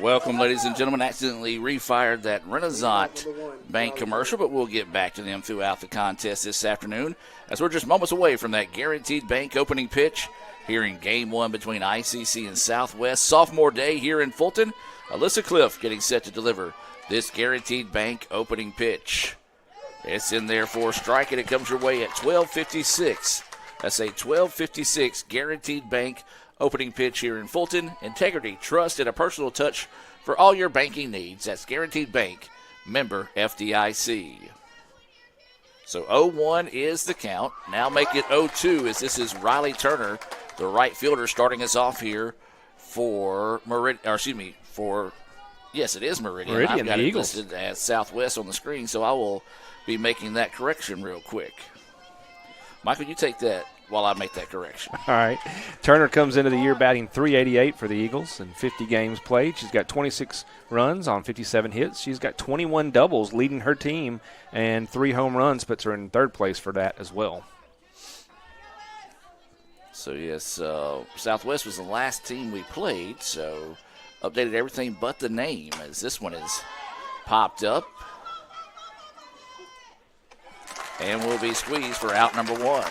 Welcome, ladies and gentlemen. Accidentally refired that Renaissance Bank commercial, but we'll get back to them throughout the contest this afternoon as we're just moments away from that Guaranteed Bank opening pitch here in Game 1 between ICC and Southwest. Sophomore day here in Fulton. Alyssa Cliff getting set to deliver this Guaranteed Bank opening pitch. It's in there for a strike, and it comes your way at 12:56. That's a 12:56 Guaranteed Bank opening pitch here in Fulton. Integrity, trust, and a personal touch for all your banking needs. That's Guaranteed Bank, member FDIC. So 0-1 is the count. Now make it 0-2 as this is Riley Turner, the right fielder, starting us off here for Meridian. Yes, it is Meridian. Meridian, I've got the it Eagles. listed as Southwest on the screen, so I will be making that correction real quick. Michael, you take that while I make that correction. All right. Turner comes into the year batting .388 for the Eagles in 50 games played. She's got 26 runs on 57 hits. She's got 21 doubles leading her team, and 3 home runs puts her in third place for that as well. So, yes, Southwest was the last team we played, so updated everything but the name as this one is popped up. And will be squeezed for out number 1.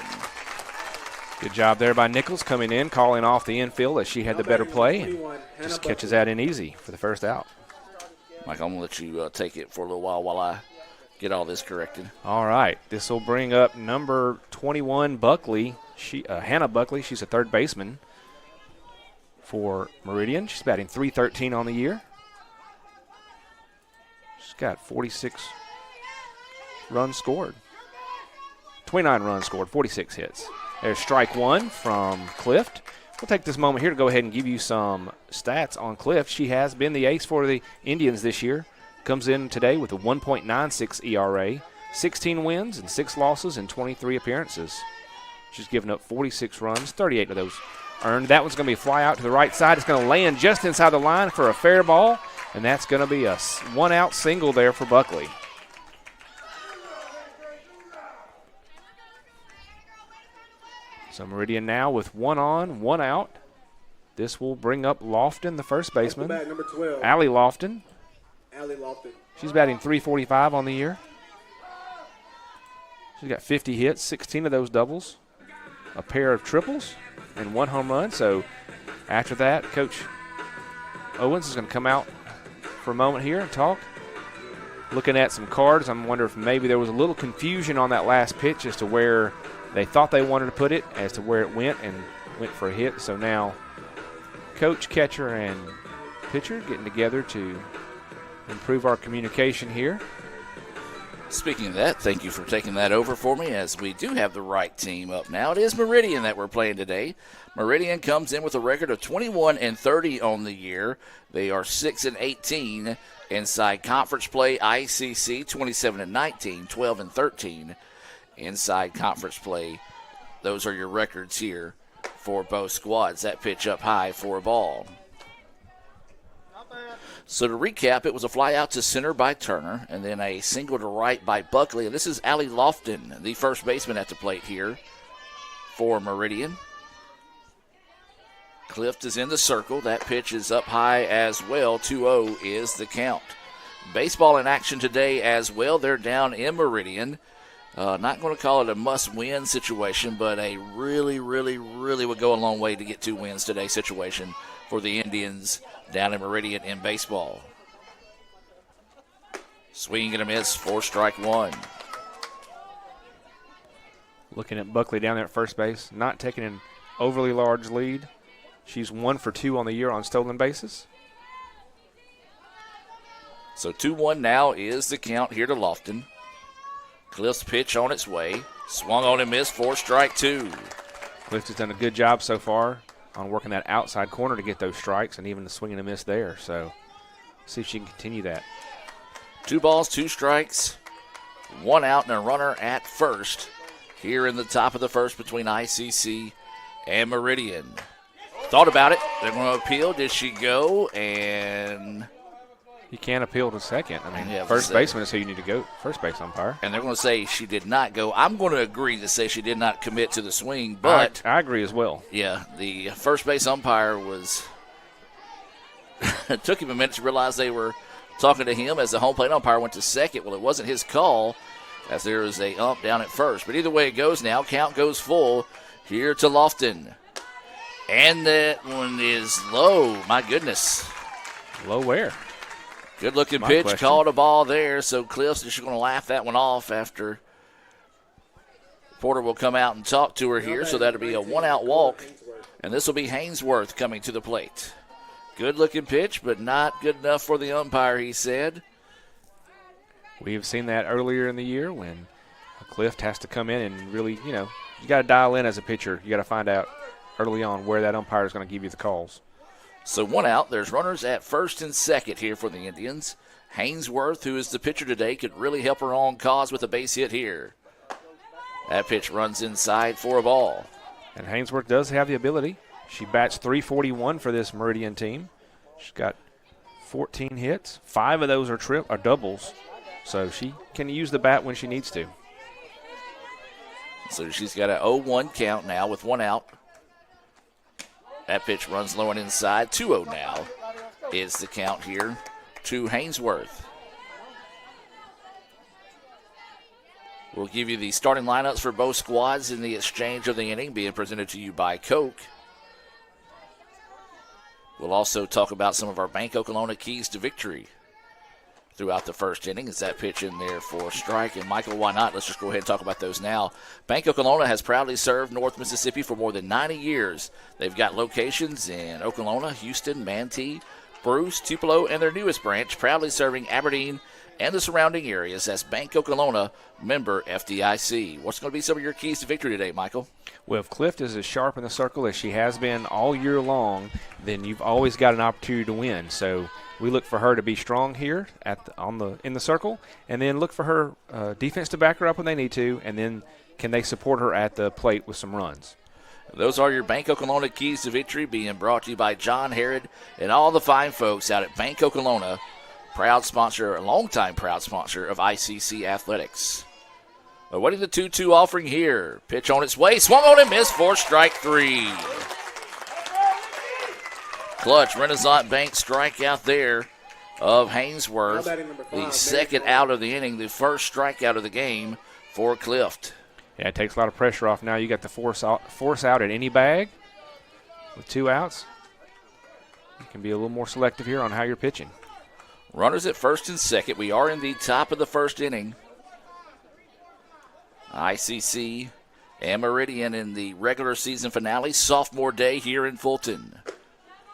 Good job there by Nichols coming in, calling off the infield as she had the better play, and just catches that in easy for the first out. Mike, I'm going to let you take it for a little while I get all this corrected. All right. This will bring up number 21, Buckley. Hannah Buckley. She's a third baseman for Meridian. She's batting .313 on the year. She's got 46 runs scored. 29 runs scored, 46 hits. There's strike 1 from Clift. We'll take this moment here to go ahead and give you some stats on Clift. She has been the ace for the Indians this year. Comes in today with a 1.96 ERA, 16 wins and 6 losses in 23 appearances. She's given up 46 runs, 38 of those earned. That one's going to be a fly out to the right side. It's going to land just inside the line for a fair ball, and that's going to be a one-out single there for Buckley. So Meridian now with 1 on, 1 out. This will bring up Lofton, the first baseman. Number 12. Allie Lofton. Allie Lofton. She's batting .345 on the year. She's got 50 hits, 16 of those doubles, a pair of triples, and 1 home run. So after that, Coach Owens is going to come out for a moment here and talk. Looking at some cards, I'm wondering if maybe there was a little confusion on that last pitch as to where they thought they wanted to put it, as to where it went, and went for a hit. So now coach, catcher, and pitcher getting together to improve our communication here. Speaking of that, thank you for taking that over for me as we do have the right team up now. It is Meridian that we're playing today. Meridian comes in with a record of 21-30 on the year. They are 6-18 inside conference play. ICC 27-19, 12-13 inside conference play. Those are your records here for both squads. That pitch up high for a ball. So to recap, it was a fly out to center by Turner, and then a single to right by Buckley. And this is Allie Lofton, the first baseman at the plate here for Meridian. Clift is in the circle. That pitch is up high as well. 2-0 is the count. Baseball in action today as well. They're down in Meridian. Not going to call it a must-win situation, but a really would go a long way to get 2 wins today situation for the Indians down in Meridian in baseball. Swing and a miss for strike 1. Looking at Buckley down there at first base, not taking an overly large lead. She's 1 for 2 on the year on stolen bases. So 2-1 now is the count here to Lofton. Cliff's pitch on its way. Swung on and missed for strike 2. Clift has done a good job so far on working that outside corner to get those strikes, and even the swing and a miss there. So see if she can continue that. 2 balls, 2 strikes, 1 out and a runner at first here in the top of the first between ICC and Meridian. Thought about it. They're going to appeal. Did she go? And you can't appeal to second. I mean, yeah, first baseman is who you need to go. First base umpire. And they're going to say she did not go. I'm going to agree to say she did not commit to the swing, but I agree as well. Yeah, the first base umpire was It took him a minute to realize they were talking to him as the home plate umpire went to second. Well, it wasn't his call, as there was a ump down at first. But either way it goes now, count goes full here to Lofton. And that one is low. My goodness. Low where? Good-looking pitch. Question. Called a ball there, so Cliff's just going to laugh that one off after Porter will come out and talk to her here. So that'll be a one-out walk, and this will be Hainsworth coming to the plate. Good-looking pitch, but not good enough for the umpire, he said. We have seen that earlier in the year when Cliff has to come in and really, you got to dial in as a pitcher. You got to find out early on where that umpire is going to give you the calls. So one out. There's runners at first and second here for the Indians. Hainsworth, who is the pitcher today, could really help her own cause with a base hit here. That pitch runs inside for a ball. And Hainsworth does have the ability. She bats .341 for this Meridian team. She's got 14 hits. 5 of those are doubles. So she can use the bat when she needs to. So she's got an 0-1 count now with one out. That pitch runs low and inside. 2-0 now is the count here to Hainsworth. We'll give you the starting lineups for both squads in the exchange of the inning, being presented to you by Coke. We'll also talk about some of our Bank Oklahoma keys to victory throughout the first inning. Is that pitch in there for a strike? And Michael, why not? Let's just go ahead and talk about those now. Bank Oklahoma has proudly served North Mississippi for more than 90 years. They've got locations in Oklahoma, Houston, Manatee, Bruce, Tupelo, and their newest branch, proudly serving Aberdeen and the surrounding areas as Bank Oklahoma, member FDIC. What's going to be some of your keys to victory today, Michael? Well, if Clift is as sharp in the circle as she has been all year long, then you've always got an opportunity to win. So we look for her to be strong here in the circle, and then look for her defense to back her up when they need to, and then can they support her at the plate with some runs. Those are your Bank Oklahoma keys to victory, being brought to you by John Herod and all the fine folks out at Bank Oklahoma, longtime proud sponsor of ICC Athletics. Awaiting the 2-2 offering here. Pitch on its way. Swung on and missed for strike 3. Clutch Renaissance Bank strikeout there of Hainsworth. The second out of the inning, the first strikeout of the game for Clift. Yeah, it takes a lot of pressure off now. You got the force out at any bag with 2 outs. You can be a little more selective here on how you're pitching. Runners at first and second. We are in the top of the first inning. ICC and Meridian in the regular season finale. Sophomore day here in Fulton.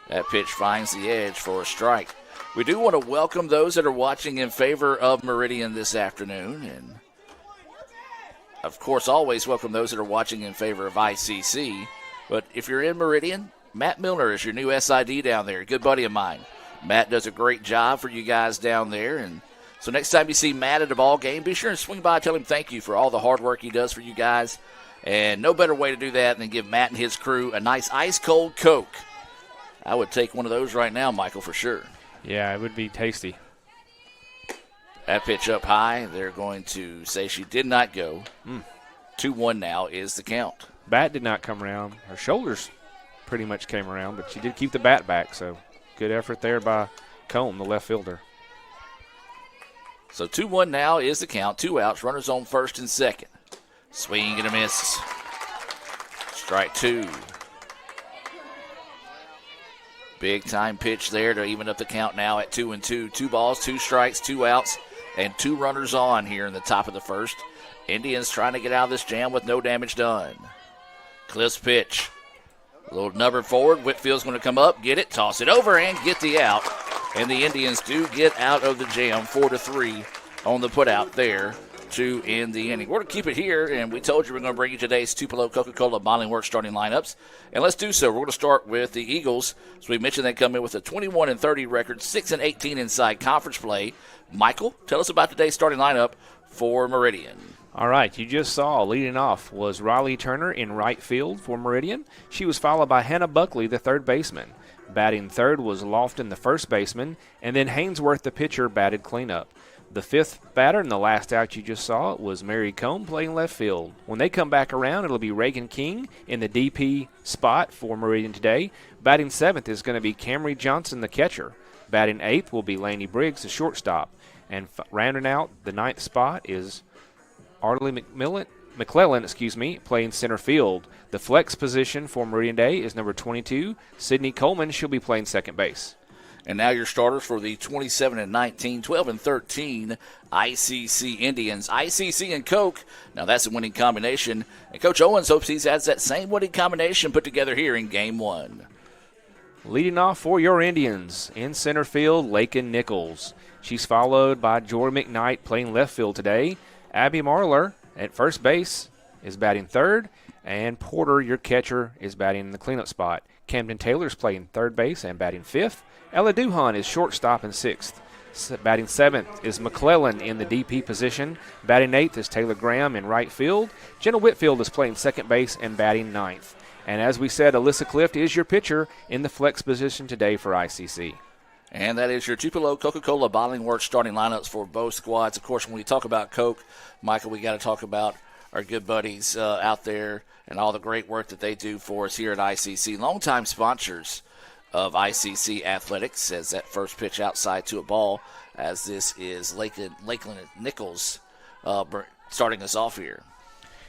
That pitch finds the edge for a strike. We do want to welcome those that are watching in favor of Meridian this afternoon. And, of course, always welcome those that are watching in favor of ICC. But if you're in Meridian, Matt Milner is your new SID down there. Good buddy of mine. Matt does a great job for you guys down there. And so next time you see Matt at a ball game, be sure and swing by and tell him thank you for all the hard work he does for you guys. And no better way to do that than give Matt and his crew a nice ice-cold Coke. I would take one of those right now, Michael, for sure. Yeah, it would be tasty. That pitch up high. They're going to say she did not go. 2-1 now is the count. Bat did not come around. Her shoulders pretty much came around, but she did keep the bat back, so good effort there by Combe, the left fielder. So 2-1 now is the count. 2 outs. Runners on first and second. Swing and a miss. Strike 2. Big time pitch there to even up the count now at 2-2. 2 balls, 2 strikes, 2 outs, and 2 runners on here in the top of the first. Indians trying to get out of this jam with no damage done. Cliff's pitch. A little number forward. Whitfield's going to come up, get it, toss it over, and get the out. And the Indians do get out of the jam 4-3 on the putout there to end the inning. We're going to keep it here, and we told you we're going to bring you today's Tupelo Coca-Cola Bottling Works starting lineups. And let's do so. We're going to start with the Eagles. As we mentioned, they come in with a 21-30 record, 6-18 inside conference play. Michael, tell us about today's starting lineup for Meridian. All right, you just saw leading off was Riley Turner in right field for Meridian. She was followed by Hannah Buckley, the third baseman. Batting third was Lofton, the first baseman, and then Hainsworth, the pitcher, batted cleanup. The fifth batter in the last out you just saw was Mary Combe playing left field. When they come back around, it'll be Reagan King in the DP spot for Meridian today. Batting seventh is going to be Camry Johnson, the catcher. Batting 8th will be Laney Briggs, the shortstop. And rounding out the 9th spot is Arlie McClellan, playing center field. The flex position for Meridian Day is number 22, Sydney Coleman. She'll be playing second base. And now your starters for the 27-19, 12-13 ICC Indians. ICC and Coke, now that's a winning combination. And Coach Owens hopes he has that same winning combination put together here in Game 1. Leading off for your Indians, in center field, Lakin Nichols. She's followed by Jory McKnight playing left field today. Abby Marler at first base is batting third. And Porter, your catcher, is batting in the cleanup spot. Camden Taylor's playing third base and batting fifth. Ella Duhan is shortstop and sixth. Batting seventh is McClellan in the DP position. Batting eighth is Taylor Graham in right field. Jenna Whitfield is playing second base and batting ninth. And as we said, Alyssa Clift is your pitcher in the flex position today for ICC. And that is your Tupelo Coca-Cola Bottling Works starting lineups for both squads. Of course, when we talk about Coke, Michael, we got to talk about our good buddies out there and all the great work that they do for us here at ICC. Longtime sponsors of ICC Athletics, as that first pitch outside to a ball, as this is Lakeland Nichols starting us off here.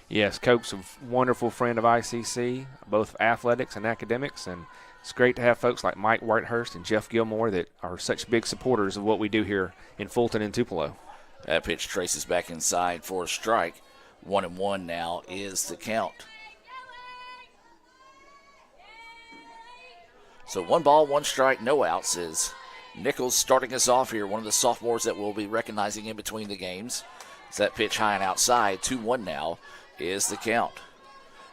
Yes, Coke's a wonderful friend of ICC, both athletics and academics, and it's great to have folks like Mike Whitehurst and Jeff Gilmore that are such big supporters of what we do here in Fulton and Tupelo. That pitch traces back inside for a strike. 1-1 now is the count. So 1 ball, 1 strike, no outs is Nichols starting us off here. One of the sophomores that we'll be recognizing in between the games. It's that pitch high and outside. 2-1 now is the count.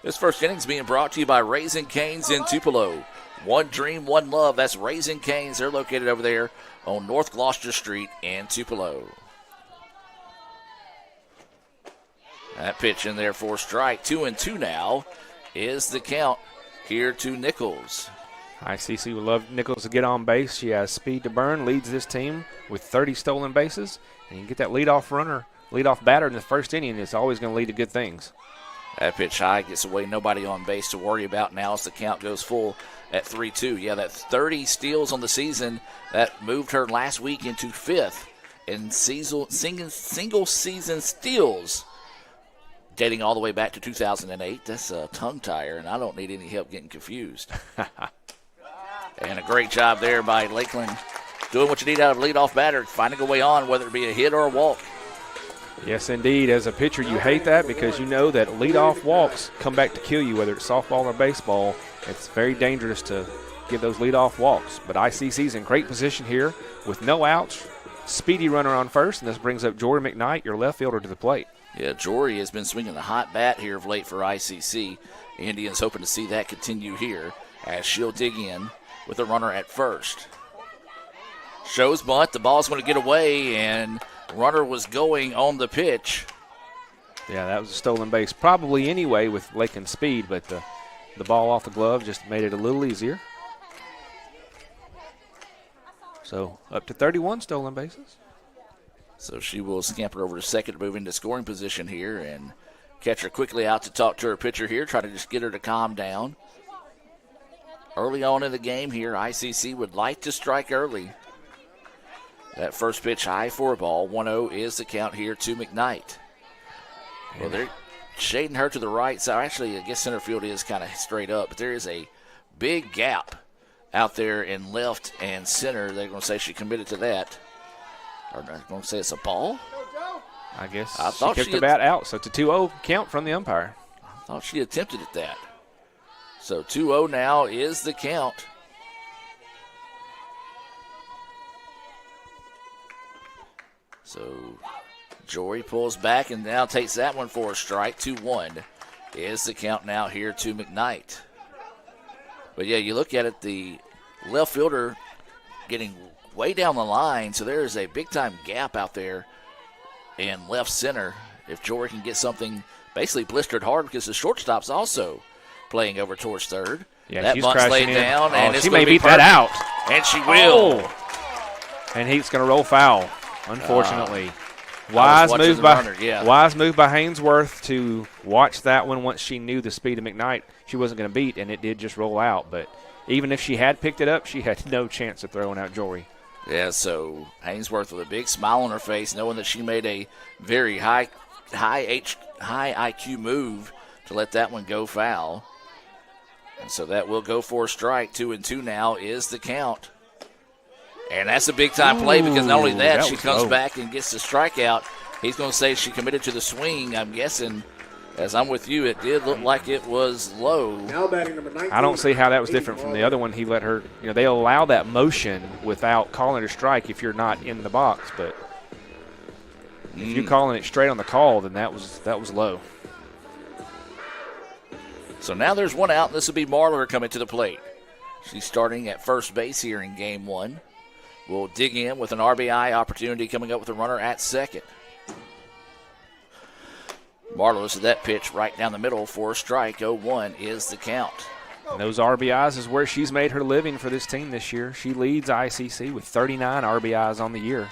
This first inning's being brought to you by Raising Cane's in Tupelo. One dream, one love. That's Raising Cane's. They're located over there on North Gloucester Street in Tupelo. That pitch in there for a strike. 2-2 now is the count here to Nichols. ICC would love Nichols to get on base. She has speed to burn, leads this team with 30 stolen bases. And you get that leadoff batter in the first inning, it's always going to lead to good things. That pitch high gets away, nobody on base to worry about now as the count goes full at 3-2. Yeah, that 30 steals on the season, that moved her last week into fifth in single season steals, dating all the way back to 2008. That's a tongue tire, and I don't need any help getting confused. And a great job there by Lakeland, doing what you need out of a leadoff batter, finding a way on, whether it be a hit or a walk. Yes, indeed. As a pitcher, you hate that because you know that leadoff walks come back to kill you, whether it's softball or baseball. It's very dangerous to give those leadoff walks. But ICC's in great position here with no outs, speedy runner on first, and this brings up Jory McKnight, your left fielder, to the plate. Yeah, Jory has been swinging a hot bat here of late for ICC. Indians hoping to see that continue here as she'll dig in with a runner at first. Shows bunt, the ball's going to get away, and runner was going on the pitch. Yeah, that was a stolen base probably anyway with Lakeland's speed, but the ball off the glove just made it a little easier. So up to 31 stolen bases. So she will scamper over to second to move into scoring position here and catch her quickly out to talk to her pitcher here, try to just get her to calm down. Early on in the game here, ICC would like to strike early. That first pitch high for a ball. 1-0 is the count here to McKnight. Well, they're shading her to the right side. Actually, I guess center field is kind of straight up, but there is a big gap out there in left and center. They're going to say she committed to that. Or they're going to say it's a ball? I guess I thought she kicked the bat out, so it's a 2-0 count from the umpire. I thought she attempted at that. So 2-0 now is the count. So Jory pulls back and now takes that one for a strike. 2-1 is the count now here to McKnight. But, yeah, you look at it, the left fielder getting way down the line, so there is a big-time gap out there in left center. If Jory can get something basically blistered hard because the shortstop's also playing over towards third. Yeah, that she's bunt's laid in. down, and it's she going may to be beat that out. And she will. Oh. And he's going to roll foul, unfortunately. Wise move by Hainsworth to watch that one once she knew the speed of McKnight she wasn't going to beat, and it did just roll out. But even if she had picked it up, she had no chance of throwing out Jory. Yeah, so Hainsworth with a big smile on her face, knowing that she made a very high IQ move to let that one go foul. And so that will go for a strike. 2-2 now is the count. And that's a big-time play because not only that she comes back and gets the strikeout. He's going to say she committed to the swing. I'm guessing, as I'm with you, it did look like it was low. Now batting number 19. I don't see how that was different from the other one. He let her, they allow that motion without calling it a strike if you're not in the box. But if you're calling it straight on the call, then that was low. So now there's one out, and this will be Marler coming to the plate. She's starting at first base here in game one. We'll dig in with an RBI opportunity coming up with a runner at second. Marler looks at that pitch right down the middle for a strike. 0-1 is the count. And those RBIs is where she's made her living for this team this year. She leads ICC with 39 RBIs on the year.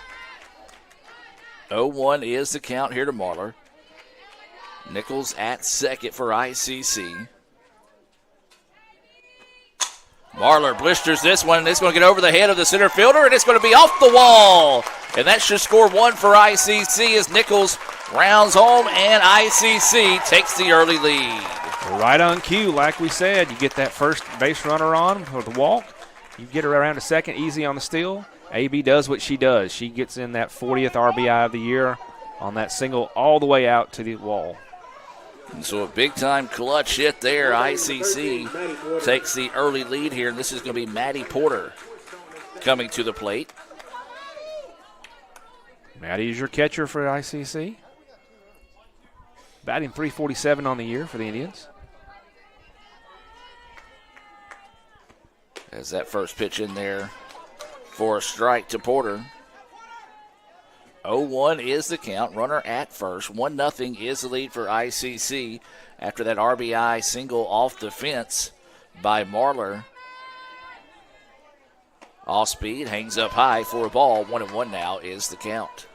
0-1 is the count here to Marler. Nichols at second for ICC. Marler blisters this one, and it's going to get over the head of the center fielder, and it's going to be off the wall. And that should score one for ICC as Nichols rounds home, and ICC takes the early lead. Right on cue, like we said. You get that first base runner on for the walk. You get her around a second, easy on the steal. AB does what she does. She gets in that 40th RBI of the year on that single all the way out to the wall. And so a big-time clutch hit there. ICC takes the early lead here, and this is going to be Maddie Porter coming to the plate. Maddie is your catcher for ICC. Batting .347 on the year for the Indians. As that first pitch in there for a strike to Porter. 0-1 is the count. Runner at first. 1-0 is the lead for ICC after that RBI single off the fence by Marler. Off speed, hangs up high for a ball. 1-1 now is the count.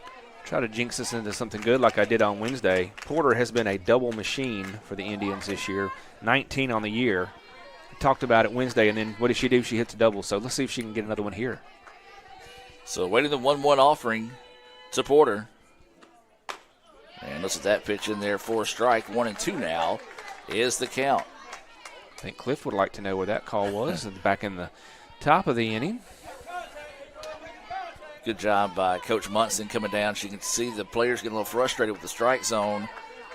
Try to jinx us into something good like I did on Wednesday. Porter has been a double machine for the Indians this year. 19 on the year. We talked about it Wednesday, and then what did she do? She hits a double. So let's see if she can get another one here. So waiting the 1-1 offering to Porter. And looks at that pitch in there for a strike. 1-2 now is the count. I think Cliff would like to know where that call was back in the top of the inning. Good job by Coach Munson coming down. She can see the players getting a little frustrated with the strike zone,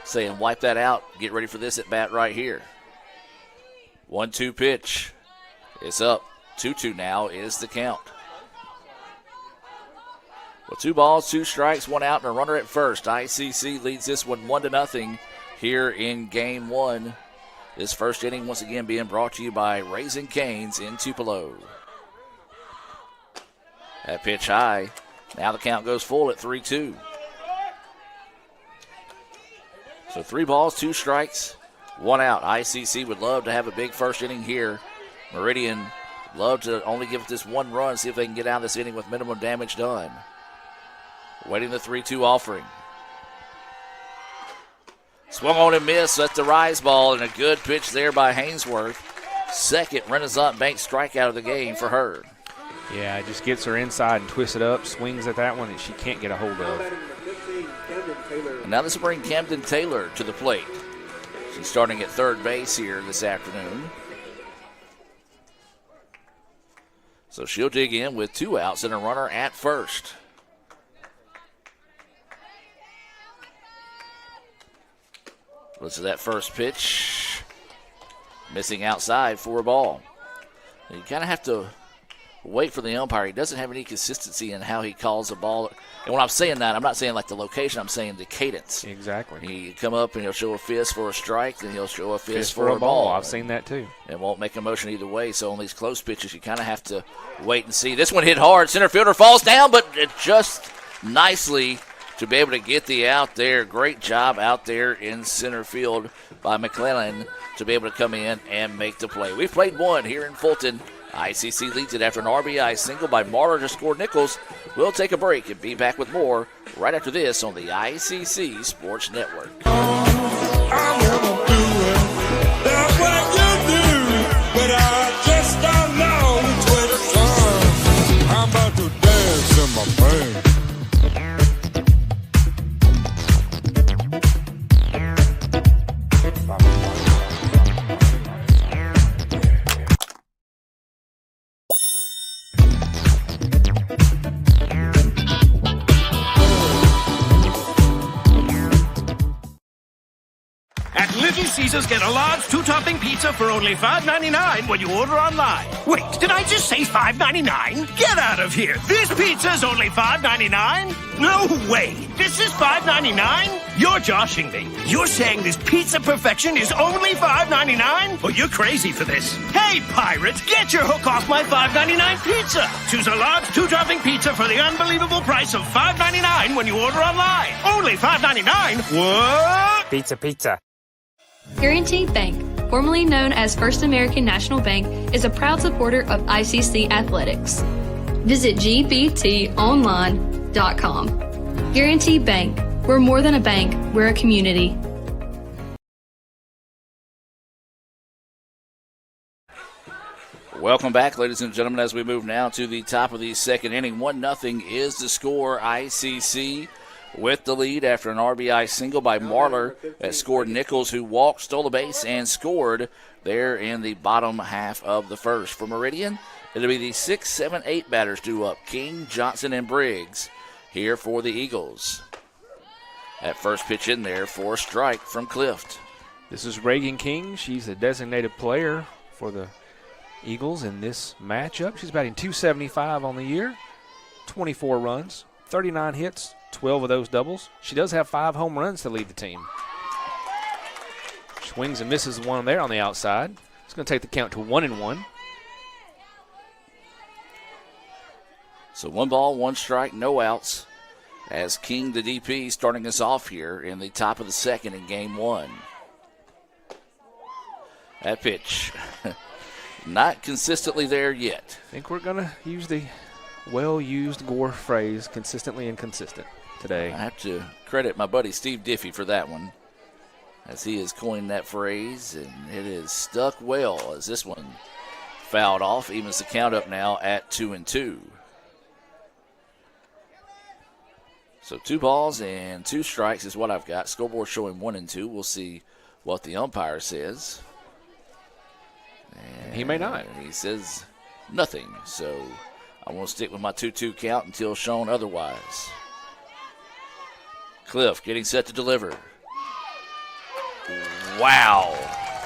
saying wipe that out, get ready for this at bat right here. 1-2 pitch. It's up. 2-2 now is the count. Well, 2 balls, 2 strikes, 1 out, and a runner at first. ICC leads this one 1-0 here in game one. This first inning once again being brought to you by Raising Cane's in Tupelo. That pitch high. Now the count goes full at 3-2. So 3 balls, 2 strikes, 1 out. ICC would love to have a big first inning here. Meridian love to only give it this 1 run, see if they can get out of this inning with minimum damage done. Waiting the 3-2 offering. Swung on and missed. That's the rise ball, and a good pitch there by Hainsworth. Second Renaissance Bank strikeout of the game for her. Yeah, it just gets her inside and twists it up, swings at that one that she can't get a hold of. And now this will bring Camden Taylor to the plate. She's starting at third base here this afternoon. So she'll dig in with 2 outs and a runner at first. Looks at that first pitch. Missing outside for a ball. You kind of have to wait for the umpire. He doesn't have any consistency in how he calls a ball. And when I'm saying that, I'm not saying like the location, I'm saying the cadence. Exactly. He come up and he'll show a fist for a strike, then he'll show a fist for a ball. I've seen that too. And won't make a motion either way. So on these close pitches, you kind of have to wait and see. This one hit hard. Center fielder falls down, but it just nicely to be able to get the out there. Great job out there in center field by McClellan to be able to come in and make the play. We've played 1 here in Fulton. ICC leads it after an RBI single by Marler to score Nichols. We'll take a break and be back with more right after this on the ICC Sports Network. But I just don't know which way to turn. I'm about to dance. Caesars get a large two-topping pizza for only $5.99 when you order online. Wait, did I just say $5.99? Get out of here. This pizza's only $5.99? No way. This is $5.99? You're joshing me. You're saying this pizza perfection is only $5.99? Well, you're crazy for this. Hey, pirates, get your hook off my $5.99 pizza. Choose a large two-topping pizza for the unbelievable price of $5.99 when you order online. Only $5.99? What? Pizza. Guaranteed Bank, formerly known as First American National Bank, is a proud supporter of ICC athletics. Visit gbtonline.com. Guaranteed Bank. We're more than a bank, we're a community. Welcome back, ladies and gentlemen, as we move now to the top of the second inning. 1-0 is the score. ICC with the lead after an RBI single by Marlar that scored Nichols, who walked, stole the base, and scored there in the bottom half of the first. For Meridian, it'll be the 6, 7, 8 batters due up. King, Johnson, and Briggs here for the Eagles. That first pitch in there for a strike from Clift. This is Reagan King. She's a designated player for the Eagles in this matchup. She's batting .275 on the year, 24 runs, 39 hits, 12 of those doubles. She does have 5 home runs to lead the team. Swings and misses one there on the outside. It's going to take the count to 1-1. So 1 ball, 1 strike, no outs, as King, the DP, starting us off here in the top of the second in game 1. That pitch, not consistently there yet. I think we're going to use the well-used Gore phrase, consistently inconsistent, today. I have to credit my buddy Steve Diffie for that one, as he has coined that phrase, and it has stuck well as this one fouled off, evens the count up now at 2-2. So 2 balls and 2 strikes is what I've got. Scoreboard showing 1-2. We'll see what the umpire says. And he may not. He says nothing. So I won't stick with my 2-2 count until shown otherwise. Cliff getting set to deliver. Wow.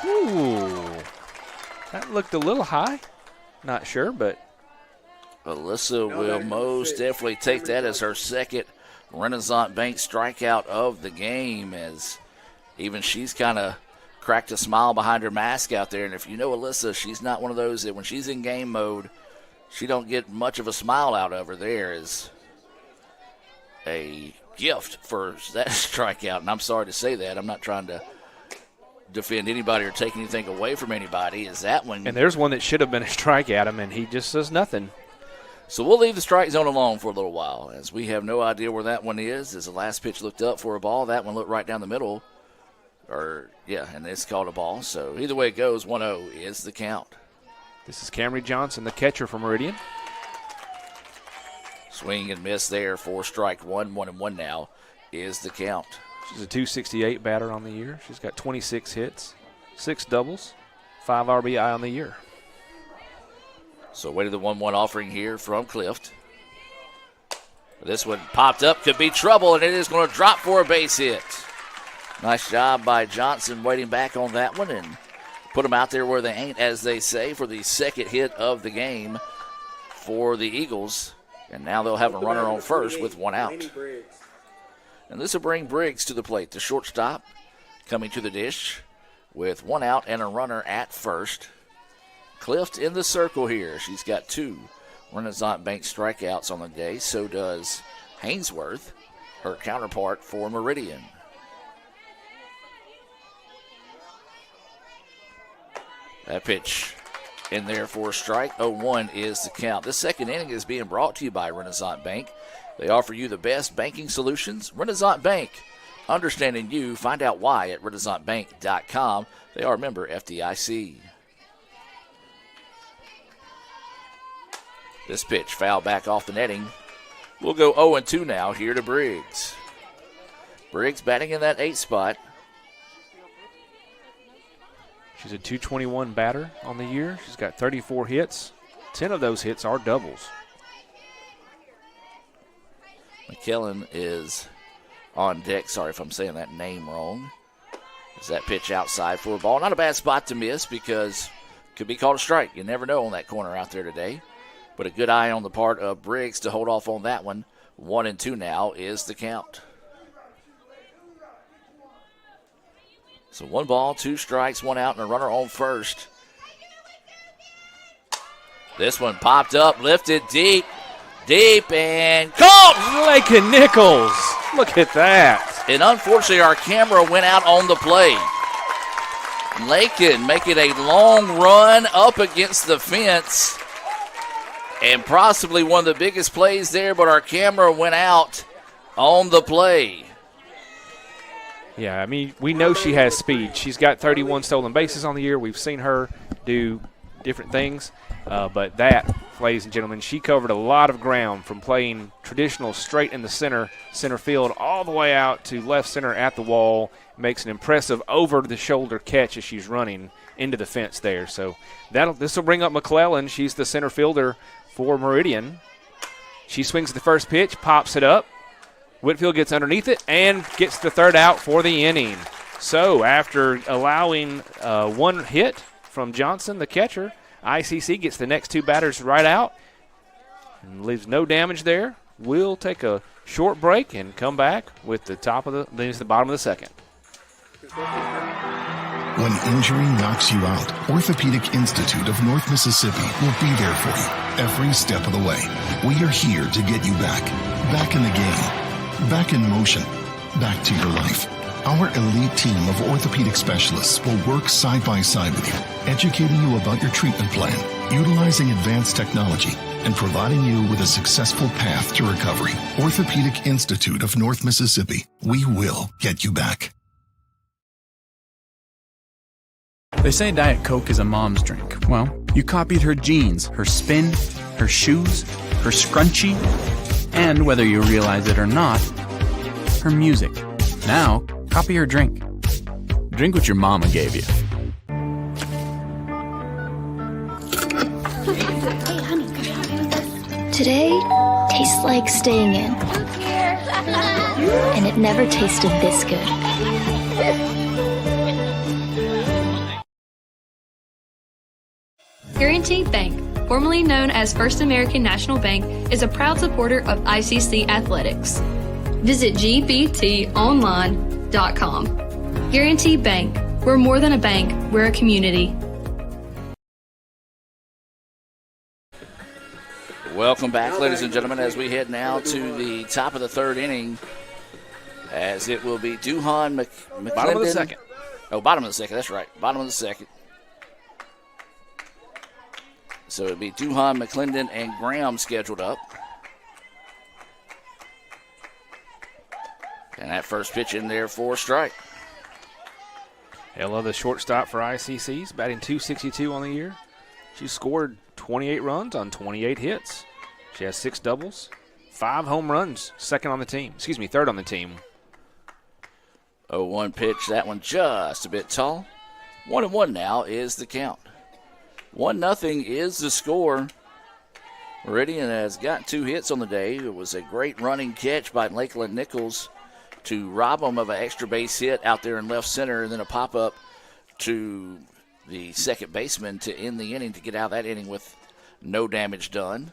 Ooh. That looked a little high. Not sure, but Alyssa will most definitely take that as her second Renaissance Bank strikeout of the game, as even she's kind of cracked a smile behind her mask out there. And if you know Alyssa, she's not one of those that when she's in game mode, she don't get much of a smile out of her. There is a gift for that strikeout, and I'm sorry to say that. I'm not trying to defend anybody or take anything away from anybody. Is that one? And there's one that should have been a strike at him, and he just says nothing. So we'll leave the strike zone alone for a little while, as we have no idea where that one is. As the last pitch looked up for a ball, that one looked right down the middle. And it's called a ball. So either way it goes, 1-0 is the count. This is Camry Johnson, the catcher for Meridian. Swing and miss there for strike 1. 1-1 now is the count. She's a .268 batter on the year. She's got 26 hits, 6 doubles, 5 RBI on the year. So away to the 1-1 offering here from Clift. This one popped up, could be trouble, and it is going to drop for a base hit. Nice job by Johnson waiting back on that one and put them out there where they ain't, as they say, for the second hit of the game for the Eagles. And now they'll have a runner on first with 1 out. And this will bring Briggs to the plate, the shortstop, coming to the dish with 1 out and a runner at first. Clift in the circle here. She's got 2 Renaissance Bank strikeouts on the day. So does Hainsworth, her counterpart for Meridian. That pitch in there for a strike. 0-1 is the count. This second inning is being brought to you by Renaissance Bank. They offer you the best banking solutions. Renaissance Bank, understanding you. Find out why at renaissancebank.com. They are a member FDIC. This pitch foul back off the netting. We'll go 0-2 now here to Briggs. Briggs batting in that 8 spot. She's a .221 batter on the year. She's got 34 hits. 10 of those hits are doubles. McKellen is on deck. Sorry if I'm saying that name wrong. Is that pitch outside for a ball? Not a bad spot to miss because could be called a strike. You never know on that corner out there today. But a good eye on the part of Briggs to hold off on that one. 1-2 now is the count. So 1 ball, 2 strikes, 1 out, and a runner on first. This one popped up, lifted deep, and caught! Lakin Nichols, look at that. And unfortunately, our camera went out on the play. Lakin making a long run up against the fence. And possibly one of the biggest plays there, but our camera went out on the play. Yeah, I mean, we know she has speed. She's got 31 stolen bases on the year. We've seen her do different things. But that, ladies and gentlemen, she covered a lot of ground from playing traditional straight in the center field all the way out to left center at the wall. Makes an impressive over-the-shoulder catch as she's running into the fence there. So this will bring up McClellan. She's the center fielder for Meridian. She swings the first pitch, pops it up. Whitfield gets underneath it and gets the third out for the inning. So after allowing 1 hit from Johnson, the catcher, ICC gets the next 2 batters right out and leaves no damage there. We'll take a short break and come back with the bottom of the second. When injury knocks you out, Orthopedic Institute of North Mississippi will be there for you every step of the way. We are here to get you back in the game, back in motion, back to your life. Our elite team of orthopedic specialists will work side by side with you, educating you about your treatment plan, utilizing advanced technology, and providing you with a successful path to recovery. Orthopedic Institute of North Mississippi. We will get you back. They say Diet Coke is a mom's drink. Well, you copied her jeans, her spin, her shoes, her scrunchie, and whether you realize it or not, her music. Now, copy her drink. Drink what your mama gave you. Today tastes like staying in. And it never tasted this good. Guaranteed Bank, formerly known as First American National Bank, is a proud supporter of ICC athletics. Visit gbtonline.com. Guaranteed Bank, we're more than a bank, we're a community. Welcome back, ladies and gentlemen, as we head now to the top of the 3rd inning, as it will be Duhan McClendon. Bottom of the second. Oh, bottom of the second, that's right. Bottom of the second. So it'll be Duhan, McClendon, and Graham scheduled up. And that first pitch in there for a strike. Ella, the shortstop for ICC's, batting .262 on the year. She scored 28 runs on 28 hits. She has 6 doubles, 5 home runs, third on the team. 0-1 pitch, that one just a bit tall. 1-1 now is the count. 1-0 is the score. Meridian has got 2 hits on the day. It was a great running catch by Lakeland Nichols to rob them of an extra base hit out there in left center, and then a pop-up to the second baseman to end the inning, to get out of that inning with no damage done.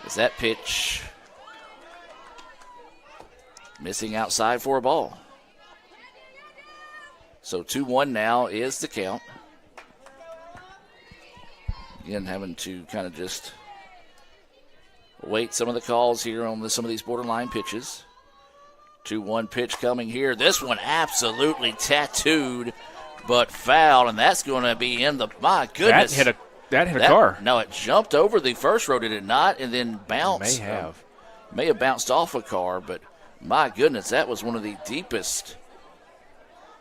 Is that pitch missing outside for a ball? So 2-1 now is the count. Again, having to kind of just wait some of the calls here on some of these borderline pitches. 2-1 pitch coming here. This one absolutely tattooed, but fouled, and that's going to be in the, my goodness. That hit a car. No, it jumped over the first row, did it not? And then bounced. May have bounced off a car, but my goodness, that was one of the deepest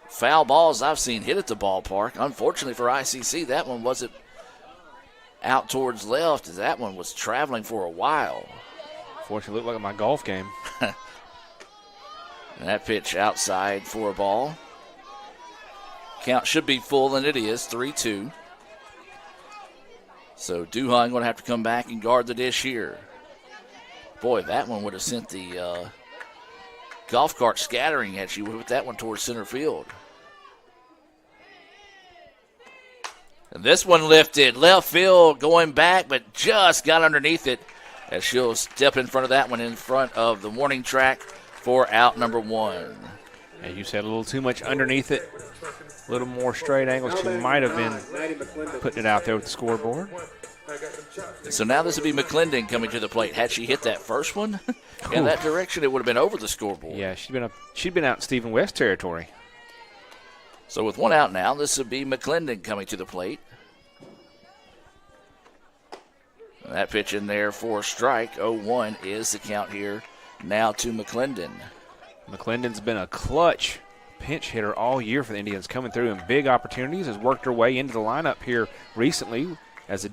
foul balls I've seen hit at the ballpark. Unfortunately for ICC, that one wasn't out towards left, as that one was traveling for a while. Fortunately, looked like my golf game. And that pitch outside for a ball. Count should be full, and it is 3-2. So Duhan going to have to come back and guard the dish here. Boy, that one would have sent the golf cart scattering at you with that one towards center field. This one lifted left field, going back, but just got underneath it as she'll step in front of that one in front of the warning track for out number 1. And you said a little too much underneath it, a little more straight angles. She might have been putting it out there with the scoreboard. So now this would be McClendon coming to the plate. Had she hit that first one in that direction, it would have been over the scoreboard. Yeah, she'd been out in Stephen West territory. So with 1 out now, this would be McClendon coming to the plate. That pitch in there for a strike. 0-1 is the count here now to McClendon. McClendon's been a clutch pinch hitter all year for the Indians, coming through in big opportunities, has worked her way into the lineup here recently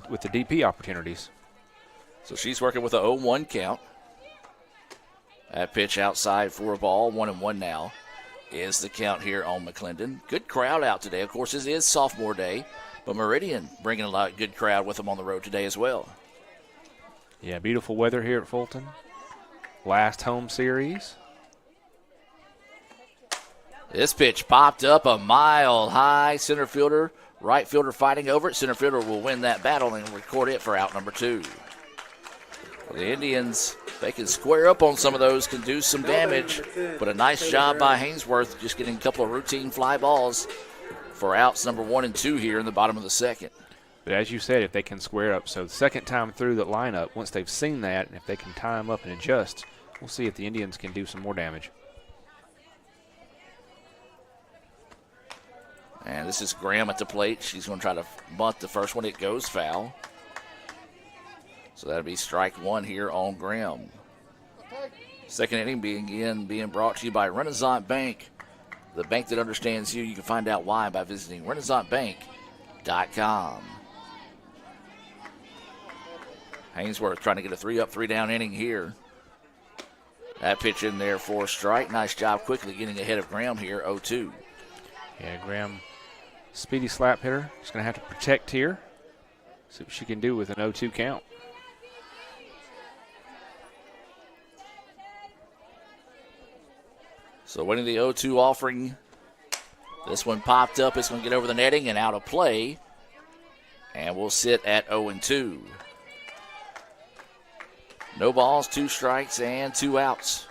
with the DP opportunities. So she's working with a 0-1 count. That pitch outside for a ball, 1-1 now is the count here on McClendon. Good crowd out today. Of course, it is sophomore day, but Meridian bringing a lot of good crowd with them on the road today as well. Yeah, beautiful weather here at Fulton. Last home series. This pitch popped up a mile high. Center fielder, right fielder fighting over it. Center fielder will win that battle and record it for out number 2. Well, the Indians, they can square up on some of those, can do some damage, but a nice job by Hainsworth just getting a couple of routine fly balls for outs number 1 and 2 here in the bottom of the second. But as you said, if they can square up, so the second time through the lineup, once they've seen that, and if they can tie them up and adjust, we'll see if the Indians can do some more damage. And this is Graham at the plate. She's going to try to bunt the first one. It goes foul. So that'll be strike 1 here on Graham. Second inning being brought to you by Renaissance Bank, the bank that understands you. You can find out why by visiting renaissancebank.com. Hainsworth trying to get a 3-up, 3-down inning here. That pitch in there for a strike. Nice job quickly getting ahead of Graham here, 0-2. Yeah, Graham, speedy slap hitter. She's going to have to protect here. See what she can do with an 0-2 count. So winning the 0-2 offering. This one popped up. It's going to get over the netting and out of play. And we'll sit at 0-2. No balls, 2 strikes, and 2 outs.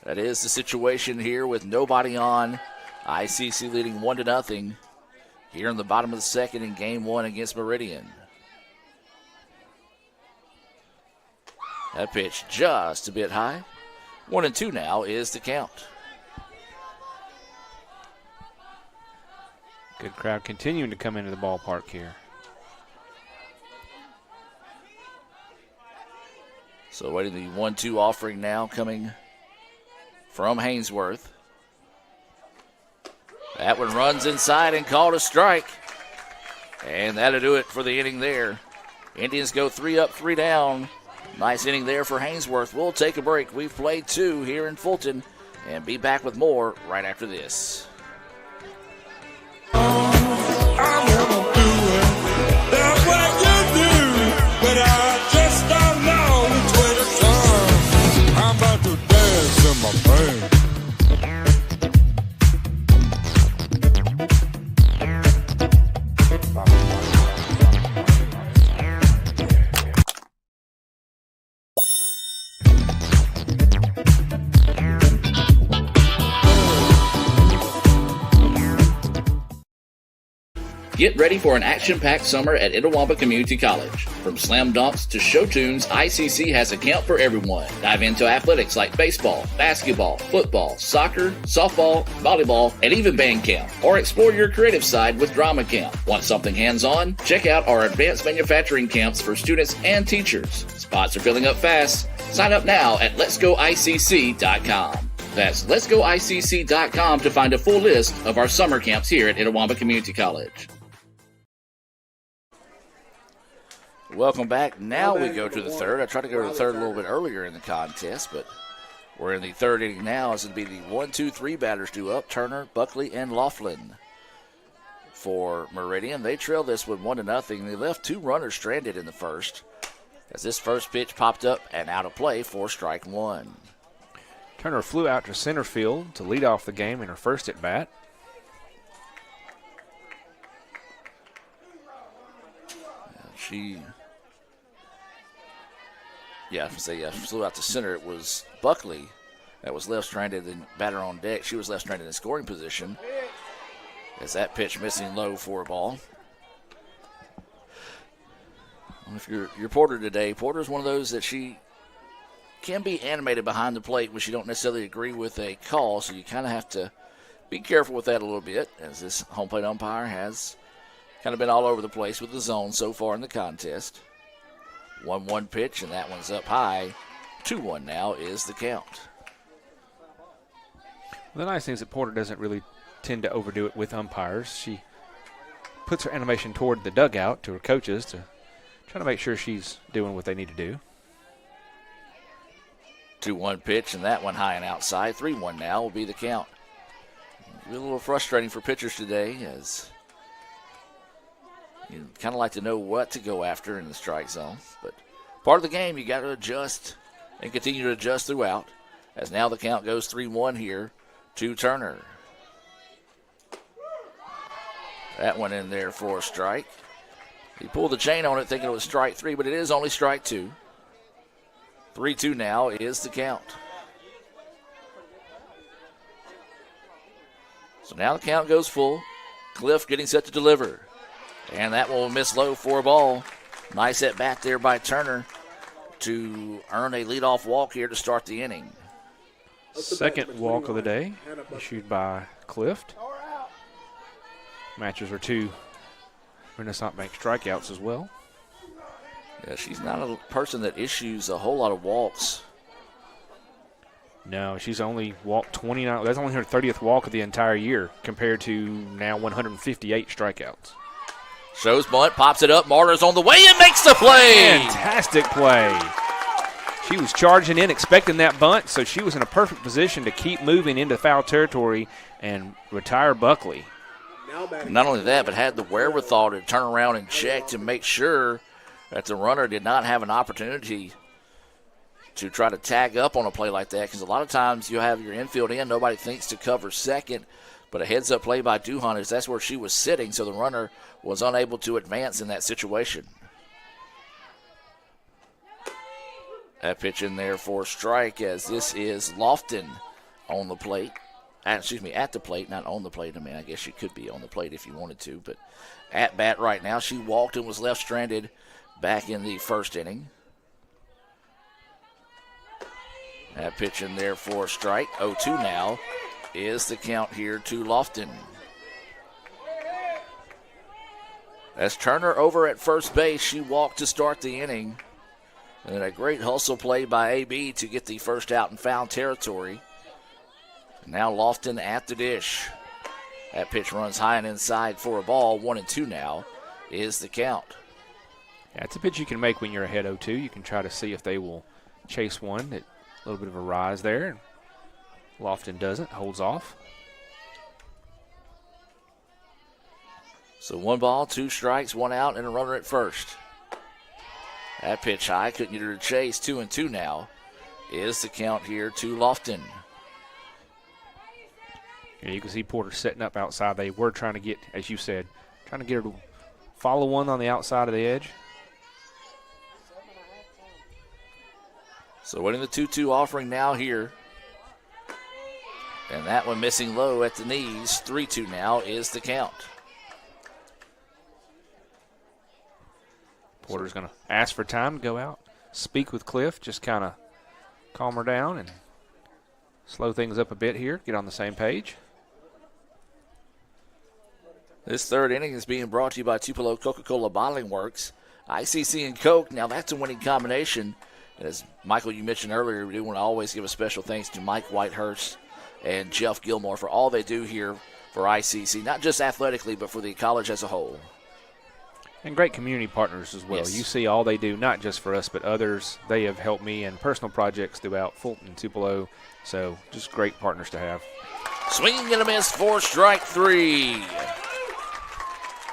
That is the situation here with nobody on. ICC leading 1-0 here in the bottom of the second in game 1 against Meridian. That pitch just a bit high. 1-2 now is the count. Good crowd continuing to come into the ballpark here. So waiting the 1-2 offering now coming from Hainsworth. That one runs inside and called a strike. And that'll do it for the inning there. Indians go 3-up, 3 down. Nice inning there for Hainsworth. We'll take a break. We've played 2 here in Fulton and be back with more right after this. Get ready for an action-packed summer at Itawamba Community College. From slam dunks to show tunes, ICC has a camp for everyone. Dive into athletics like baseball, basketball, football, soccer, softball, volleyball, and even band camp. Or explore your creative side with drama camp. Want something hands-on? Check out our advanced manufacturing camps for students and teachers. Spots are filling up fast. Sign up now at letsgoicc.com. That's letsgoicc.com to find a full list of our summer camps here at Itawamba Community College. Welcome back. Now we go to the third. I tried to go to the third a little bit earlier in the contest, but we're in the third inning now. As it'll be the 1-2-3 batters due up: Turner, Buckley, and Laughlin. For Meridian, they trail this one 1-0. They left 2 runners stranded in the first, as this first pitch popped up and out of play for strike 1. Turner flew out to center field to lead off the game in her first at bat. flew out to center. It was Buckley that was left stranded and batter on deck. She was left stranded in scoring position. As that pitch missing low for a ball. If you're Porter today, Porter's one of those that she can be animated behind the plate when she don't necessarily agree with a call, so you kind of have to be careful with that a little bit, as this home plate umpire has kind of been all over the place with the zone so far in the contest. 1-1 pitch, and that one's up high. 2-1 now is the count. Well, the nice thing is that Porter doesn't really tend to overdo it with umpires. She puts her animation toward the dugout to her coaches to try to make sure she's doing what they need to do. 2-1 pitch, and that one high and outside. 3-1 now will be the count. A little frustrating for pitchers today, as you kind of like to know what to go after in the strike zone. But part of the game, you got to adjust and continue to adjust throughout, as now the count goes 3-1 here to Turner. That one in there for a strike. He pulled the chain on it thinking it was strike 3, but it is only strike 2. 3-2 now is the count. So now the count goes full. Cliff getting set to deliver. And that will miss low for a ball. Nice at bat there by Turner to earn a leadoff walk here to start the inning. Second walk of the day issued by Clift. Matches are 2 Renaissance Bank strikeouts as well. Yeah, she's not a person that issues a whole lot of walks. No, she's only walked 29. That's only her 30th walk of the entire year compared to now 158 strikeouts. Shows bunt, pops it up. Marler's on the way and makes the play. Fantastic play. She was charging in, expecting that bunt, so she was in a perfect position to keep moving into foul territory and retire Buckley. Not only that, but had the wherewithal to turn around and check to make sure that the runner did not have an opportunity to try to tag up on a play like that, because a lot of times you have your infield in, nobody thinks to cover second, but a heads-up play by Duhan is that's where she was sitting, so the runner was unable to advance in that situation. That pitch in there for a strike, as this is Lofton on the plate. At the plate, not on the plate. I mean, I guess she could be on the plate if you wanted to, but at bat right now. She walked and was left stranded back in the first inning. That pitch in there for a strike. 0-2 now is the count here to Lofton. As Turner over at first base, she walked to start the inning. And then a great hustle play by AB to get the first out in foul territory. Now Lofton at the dish. That pitch runs high and inside for a ball. 1-2 now is the count. Yeah, it's a pitch you can make when you're ahead 0-2. You can try to see if they will chase one. A little bit of a rise there. Lofton doesn't, holds off. So 1 ball, 2 strikes, 1 out, and a runner at first. That pitch high, couldn't get her to chase. 2-2 now is the count here to Lofton. Yeah, you can see Porter setting up outside. They were trying to get, as you said, trying to get her to follow one on the outside of the edge. So winning the 2-2 offering now here. And that one missing low at the knees. 3-2 now is the count. Porter's going to ask for time to go out, speak with Cliff, just kind of calm her down and slow things up a bit here, get on the same page. This third inning is being brought to you by Tupelo Coca-Cola Bottling Works. ICC and Coke, now that's a winning combination. As Michael, you mentioned earlier, we do want to always give a special thanks to Mike Whitehurst and Jeff Gilmore for all they do here for ICC, not just athletically, but for the college as a whole. And great community partners as well. Yes. You see all they do, not just for us, but others. They have helped me in personal projects throughout Fulton and Tupelo. So just great partners to have. Swinging and a miss for strike 3.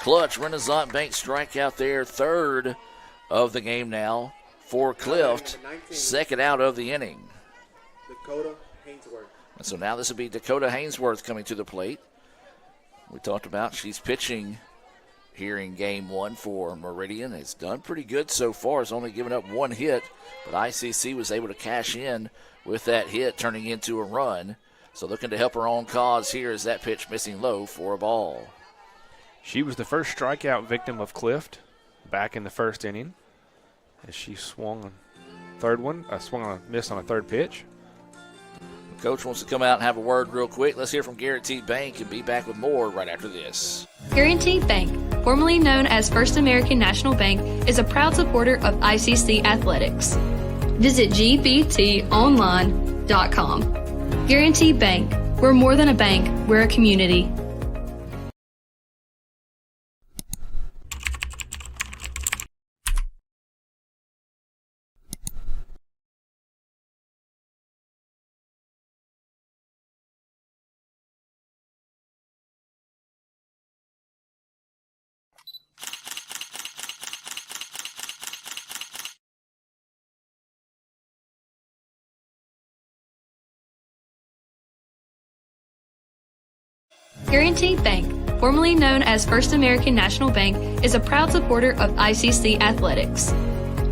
Clutch Renaissance Bank strikeout there. Third of the game now for Clift. Second out of the inning. Dakota Hainsworth. And so now this will be Dakota Hainsworth coming to the plate. We talked about she's pitching here in game one for Meridian. It's done pretty good so far. It's only given up one hit, but ICC was able to cash in with that hit, turning into a run. So looking to help her own cause here as that pitch missing low for a ball. She was the first strikeout victim of Clift back in the first inning as she swung on swung on a miss on a third pitch. Coach wants to come out and have a word real quick. Let's hear from Guaranteed Bank and be back with more right after this. Guaranteed Bank, formerly known as First American National Bank, is a proud supporter of ICC athletics. Visit gbtonline.com. Guaranteed Bank, we're more than a bank, we're a community. Guaranteed Bank, formerly known as First American National Bank, is a proud supporter of ICC athletics.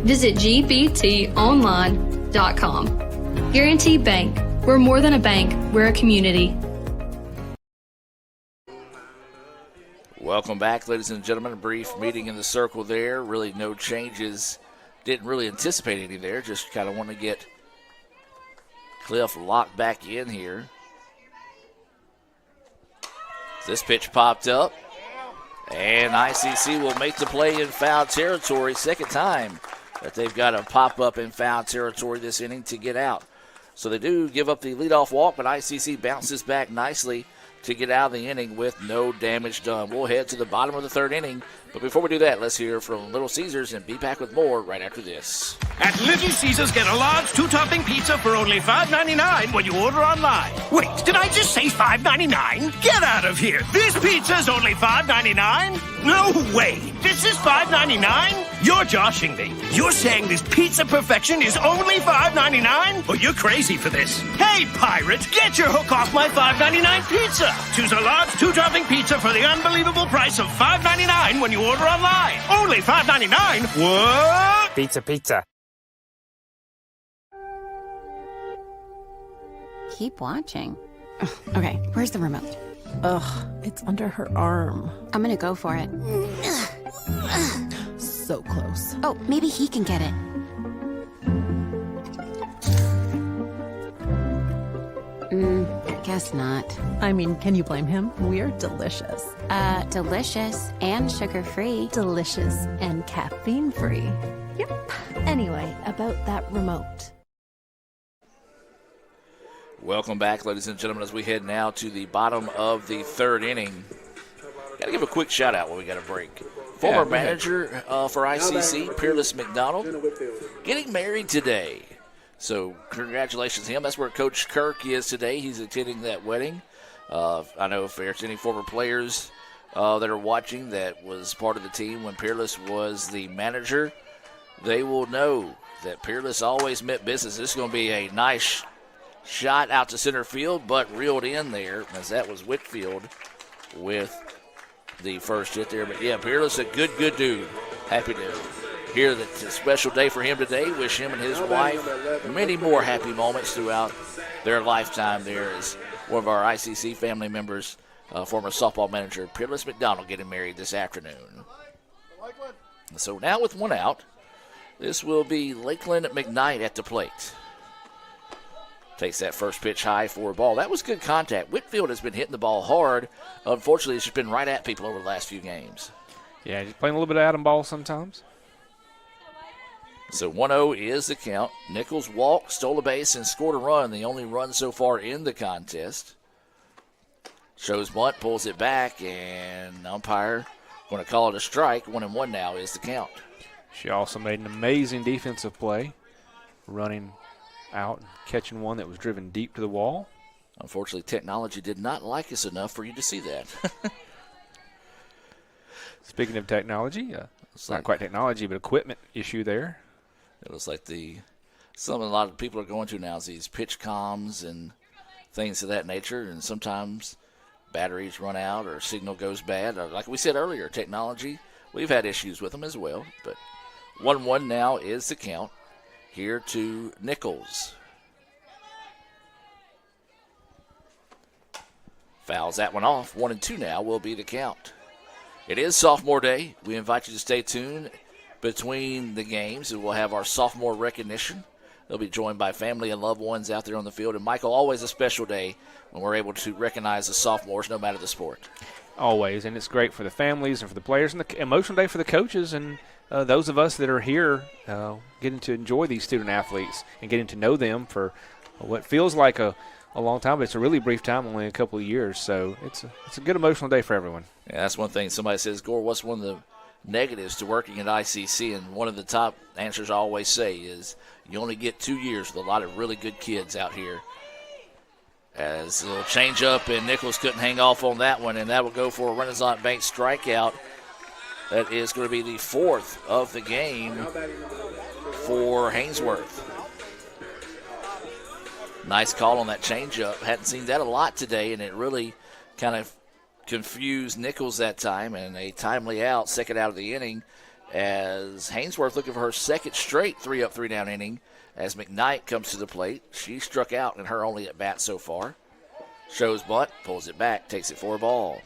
Visit gbtonline.com. Guaranteed Bank, we're more than a bank, we're a community. Welcome back, ladies and gentlemen. A brief meeting in the circle there. Really no changes. Didn't really anticipate any there. Just kind of want to get Cliff locked back in here. This pitch popped up, and ICC will make the play in foul territory. Second time that they've got to pop up in foul territory this inning to get out. So they do give up the leadoff walk, but ICC bounces back nicely to get out of the inning with no damage done. We'll head to the bottom of the third inning, but before we do that, let's hear from Little Caesars and be back with more right after this. At Little Caesars, get a large two-topping pizza for only $5.99 when you order online. Wait, did I just say $5.99? Get out of here. This pizza's only $5.99? No way. This is $5.99? You're joshing me. You're saying this pizza perfection is only $5.99? Well, you're crazy for this. Hey, pirate, get your hook off my $5.99 pizza. Choose a large two-topping pizza for the unbelievable price of $5.99 when you order online. Only $5.99? What? Pizza. Keep watching. Ugh, okay, where's the remote? Ugh, it's under her arm. I'm gonna go for it. So close. Oh, maybe he can get it. Guess not. I mean, can you blame him? We're delicious. Delicious and sugar-free. Delicious and caffeine-free. Yep. Anyway, about that remote. Welcome back, ladies and gentlemen, as we head now to the bottom of the third inning. Got to give a quick shout-out when we got a break. Former manager for ICC, Peerless McDonald, getting married today. So congratulations to him. That's where Coach Kirk is today. He's attending that wedding. I know if there's any former players that are watching that was part of the team when Peerless was the manager, they will know that Peerless always meant business. This is going to be a nice shot out to center field, but reeled in there, as that was Whitfield with the first hit there. But, yeah, Peerless, a good dude. Happy to hear that it's a special day for him today. Wish him and his wife many more happy moments throughout their lifetime there as one of our ICC family members, former softball manager Peerless McDonald, getting married this afternoon. So now with one out, this will be Lakeland McKnight at the plate. Takes that first pitch high for a ball. That was good contact. Whitfield has been hitting the ball hard. Unfortunately, it's just been right at people over the last few games. Yeah, he's playing a little bit of Adam ball sometimes. So 1-0 is the count. Nichols walked, stole a base, and scored a run. The only run so far in the contest. Shows bunt, pulls it back, and umpire going to call it a strike. 1-1 now is the count. She also made an amazing defensive play, running out and catching one that was driven deep to the wall. Unfortunately, technology did not like us enough for you to see that. Speaking of technology, it's not quite technology, but equipment issue there. It looks like something a lot of people are going to now is these pitch comms and things of that nature, and sometimes batteries run out or signal goes bad. Like we said earlier, technology, we've had issues with them as well. But 1-1 now is the count here to Nichols. Fouls that one off. 1-2 now will be the count. It is sophomore day. We invite you to stay tuned between the games, and we'll have our sophomore recognition. They'll be joined by family and loved ones out there on the field. And, Michael, always a special day when we're able to recognize the sophomores no matter the sport. Always, and it's great for the families and for the players, and the emotional day for the coaches and those of us that are here getting to enjoy these student athletes and getting to know them for what feels like a long time, but it's a really brief time, only a couple of years. So it's a good emotional day for everyone. Yeah, that's one thing. Somebody says, Gore, what's one of the negatives to working at ICC? And one of the top answers I always say is you only get 2 years with a lot of really good kids out here. As it'll change up, and Nichols couldn't hang off on that one, and that will go for a Renaissance Bank strikeout. That is going to be the 4th of the game for Haynesworth. Nice call on that changeup. Hadn't seen that a lot today, and it really kind of confused Nichols that time, and a timely out, second out of the inning, as Haynesworth looking for her second straight 3-up, 3-down inning as McKnight comes to the plate. She struck out in her only at bat so far. Shows bunt, pulls it back, takes it for a ball.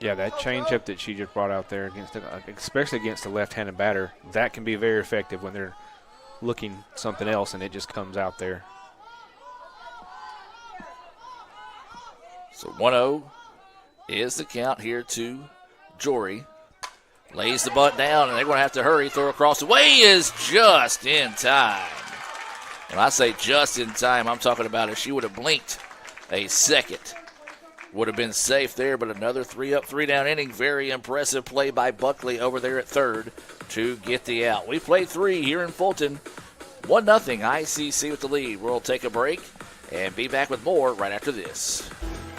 Yeah, that changeup that she just brought out there, especially against a left-handed batter, that can be very effective when they're looking something else and it just comes out there. So 1-0 is the count here to Jory. Lays the butt down, and they're going to have to hurry. Throw across the way is just in time. When I say just in time, I'm talking about if she would have blinked a second, would have been safe there, but another 3-up, 3-down inning. Very impressive play by Buckley over there at third to get the out. We played 3 here in Fulton. 1-0 ICC with the lead. We'll take a break and be back with more right after this.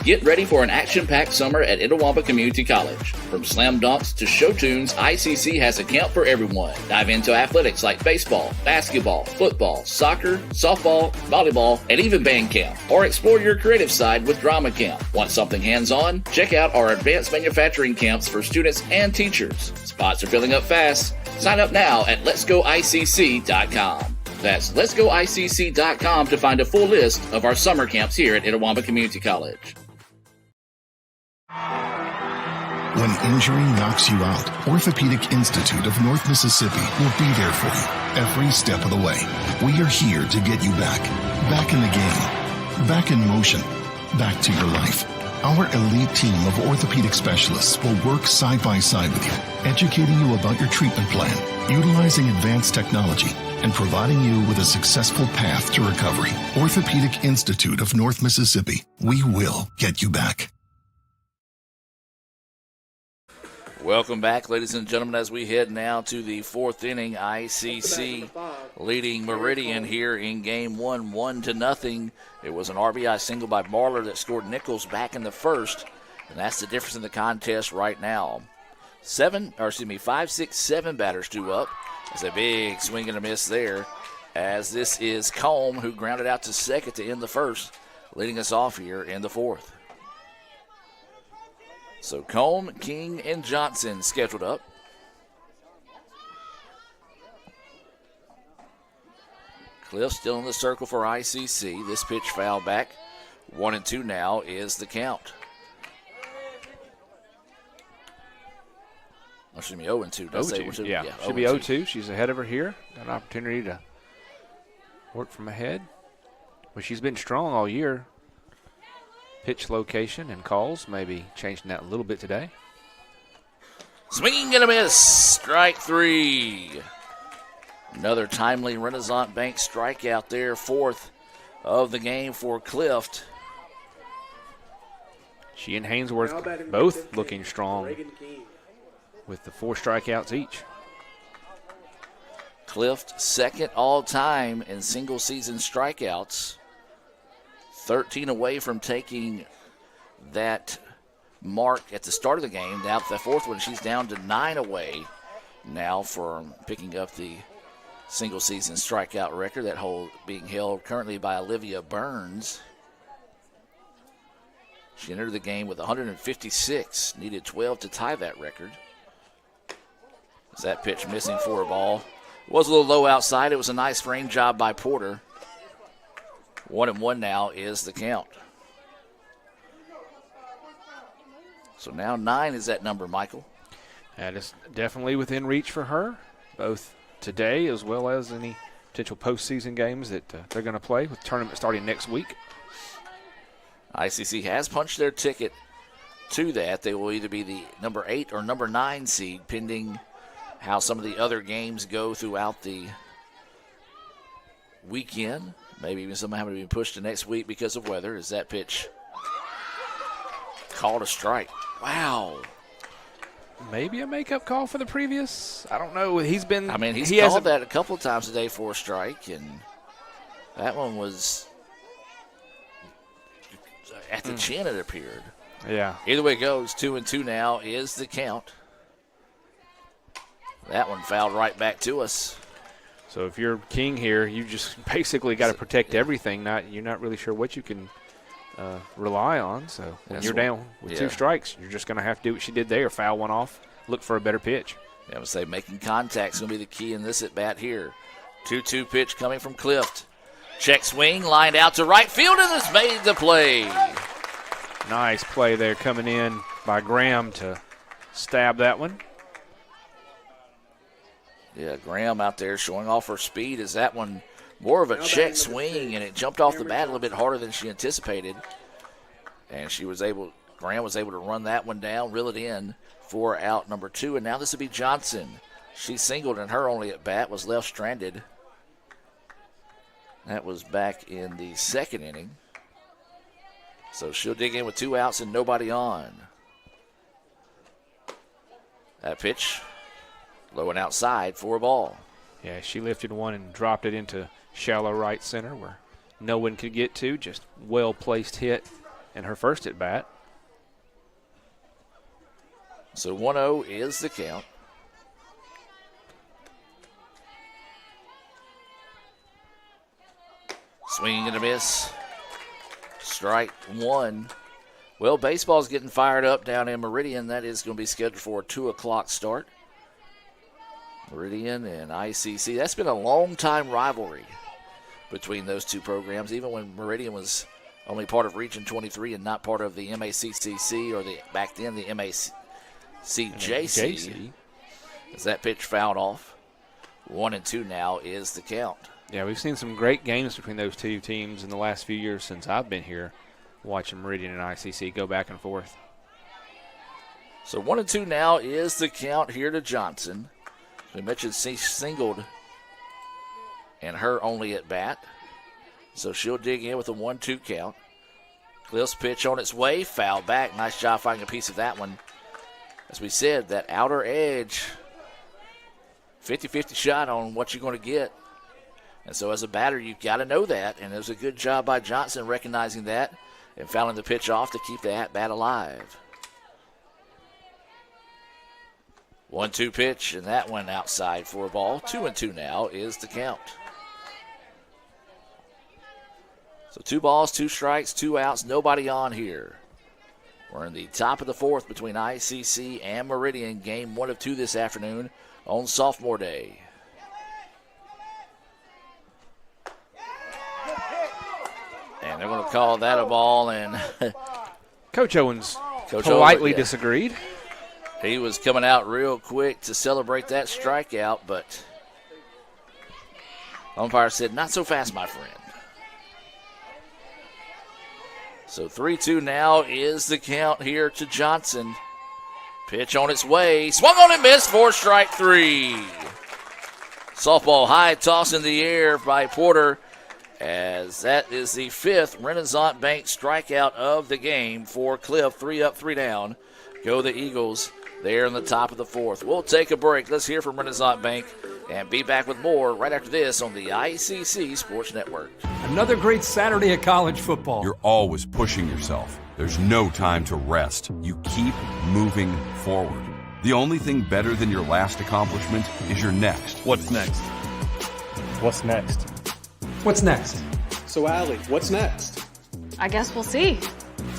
Get ready for an action-packed summer at Itawamba Community College. From slam dunks to show tunes, ICC has a camp for everyone. Dive into athletics like baseball, basketball, football, soccer, softball, volleyball, and even band camp. Or explore your creative side with drama camp. Want something hands-on? Check out our advanced manufacturing camps for students and teachers. Spots are filling up fast. Sign up now at letsgoicc.com. That's letsgoicc.com to find a full list of our summer camps here at Itawamba Community College. When injury knocks you out, Orthopedic Institute of North Mississippi will be there for you every step of the way. We are here to get you back in the game, back in motion, back to your life. Our elite team of orthopedic specialists will work side by side with you, educating you about your treatment plan, utilizing advanced technology, and providing you with a successful path to recovery. Orthopedic Institute of North Mississippi. We will get you back. Welcome back, ladies and gentlemen, as we head now to the 4th inning. ICC leading Meridian here in game 1, 1-0. It was an RBI single by Marler that scored Nichols back in the first, and that's the difference in the contest right now. 5, 6, 7 batters due up. It's a big swing and a miss there, as this is Combe, who grounded out to second to end the first, leading us off here in the 4th. So Combe, King, and Johnson scheduled up. Cliff still in the circle for ICC. This pitch foul back. 1-2 now is the count. Excuse me, 0-2. 0-2, yeah. Should be 0-2. She's ahead of her here. Got an opportunity to work from ahead. But she's been strong all year. Pitch location and calls, maybe changing that a little bit today. Swinging and a miss. Strike 3. Another timely Renaissance Bank strikeout there. 4th of the game for Clift. She and Haynesworth both looking strong with the 4 strikeouts each. Clift second all-time in single-season strikeouts. 13 away from taking that mark at the start of the game. Now the 4th one, she's down to 9 away now from picking up the single-season strikeout record. That being held currently by Olivia Burns. She entered the game with 156, needed 12 to tie that record. As that pitch missing for a ball. It was a little low outside. It was a nice frame job by Porter. 1-1 now is the count. So now 9 is that number, Michael. That is definitely within reach for her, both today as well as any potential postseason games that they're going to play with tournament starting next week. ICC has punched their ticket to that. They will either be the number 8 or number 9 seed, pending how some of the other games go throughout the weekend. Maybe even some having to be pushed to next week because of weather. Is that pitch called a strike? Wow. Maybe a makeup call for the previous. I don't know. He's called that a couple of times today for a strike, and that one was at the chin, it appeared. Yeah. Either way it goes, 2-2 now is the count. That one fouled right back to us. So if you're king here, you just basically got to protect everything. You're not really sure what you can rely on. So when you're down with 2 strikes, you're just going to have to do what she did there, foul one off, look for a better pitch. I would say making contact is going to be the key in this at-bat here. 2-2 pitch coming from Clift. Check swing, lined out to right field, and has made the play. Nice play there coming in by Graham to stab that one. Yeah, Graham out there showing off her speed. Is that one more of a check swing, and it jumped off the bat a little bit harder than she anticipated. And Graham was able to run that one down, reel it in for out number 2. And now this will be Johnson. She singled, and her only at bat was left stranded. That was back in the 2nd inning. So she'll dig in with 2 outs and nobody on. That pitch low and outside for a ball. Yeah, she lifted one and dropped it into shallow right center where no one could get to. Just well-placed hit in her first at-bat. So 1-0 is the count. Swinging and a miss. Strike 1. Well, baseball's getting fired up down in Meridian. That is going to be scheduled for a 2 o'clock start. Meridian and ICC. That's been a long-time rivalry between those two programs, even when Meridian was only part of Region 23 and not part of the MACCC or back then the MACJC. As that pitch fouled off. 1-2 now is the count. Yeah, we've seen some great games between those two teams in the last few years since I've been here watching Meridian and ICC go back and forth. So 1-2 now is the count here to Johnson. We mentioned she singled and her only at bat. So she'll dig in with a 1-2 count. Cliff's pitch on its way, foul back. Nice job finding a piece of that one. As we said, that outer edge, 50-50 shot on what you're going to get. And so as a batter, you've got to know that. And it was a good job by Johnson recognizing that and fouling the pitch off to keep the at-bat alive. 1-2 pitch, and that one outside for a ball. 2-2 now is the count. So 2 balls, 2 strikes, 2 outs, nobody on here. We're in the top of the 4th between ICC and Meridian. Game 1 of 2 this afternoon on Sophomore Day. And they're going to call that a ball. And Coach Owens politely disagreed. He was coming out real quick to celebrate that strikeout, but umpire said, not so fast, my friend. So 3-2 now is the count here to Johnson. Pitch on its way. Swung on and missed for strike 3. Softball high toss in the air by Porter, as that is the 5th Renaissance Bank strikeout of the game for Cliff. 3 up, 3 down. Go the Eagles there in the top of the 4th. We'll take a break. Let's hear from Renaissance Bank and be back with more right after this on the ICC Sports Network. Another great Saturday of college football. You're always pushing yourself. There's no time to rest. You keep moving forward. The only thing better than your last accomplishment is your next. What's next? What's next? What's next? So, Allie, what's next? I guess we'll see.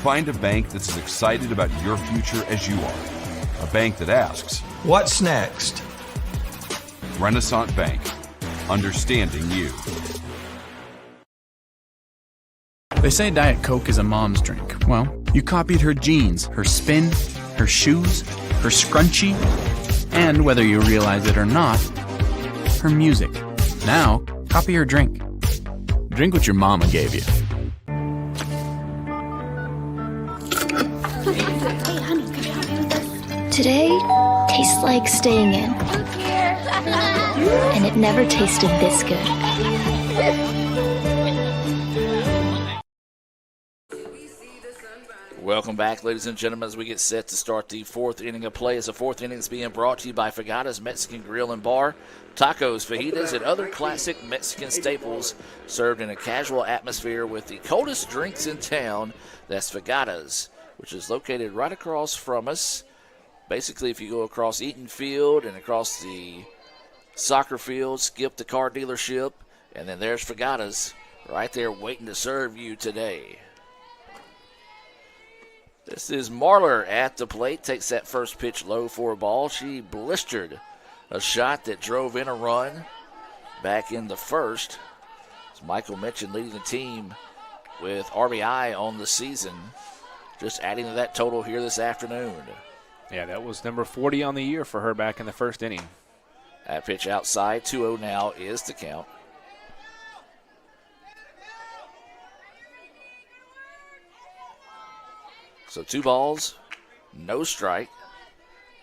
Find a bank that's as excited about your future as you are. A bank that asks, "What's next?" Renaissance Bank, understanding you. They say Diet Coke is a mom's drink. Well, you copied her jeans, her spin, her shoes, her scrunchie, and whether you realize it or not, her music. Now, copy her drink. Drink what your mama gave you. Today tastes like staying in. And it never tasted this good. Welcome back, ladies and gentlemen, as we get set to start the fourth inning of play. As the fourth inning is being brought to you by Fagada's Mexican Grill and Bar. Tacos, fajitas, and other classic Mexican staples served in a casual atmosphere with the coldest drinks in town. That's Fagada's, which is located right across from us. Basically, if you go across Eaton Field and across the soccer field, skip the car dealership, and then there's Fagada's right there waiting to serve you today. This is Marler at the plate, takes that first pitch low for a ball. She blistered a shot that drove in a run back in the first. As Michael mentioned, leading the team with RBI on the season, just adding to that total here this afternoon. Yeah, that was number 40 on the year for her back in the first inning. That pitch outside, 2-0 now is the count. So 2 balls, no strike.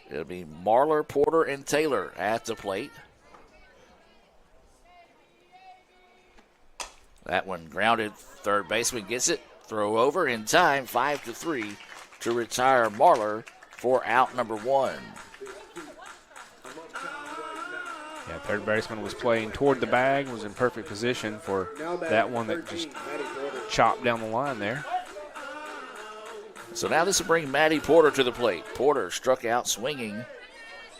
It'll be Marler, Porter, and Taylor at the plate. That one grounded. Third baseman gets it. Throw over in time, 5-3 to retire Marler for out number 1. Yeah, third baseman was playing toward the bag, was in perfect position for that one that just chopped down the line there. So now this will bring Maddie Porter to the plate. Porter struck out swinging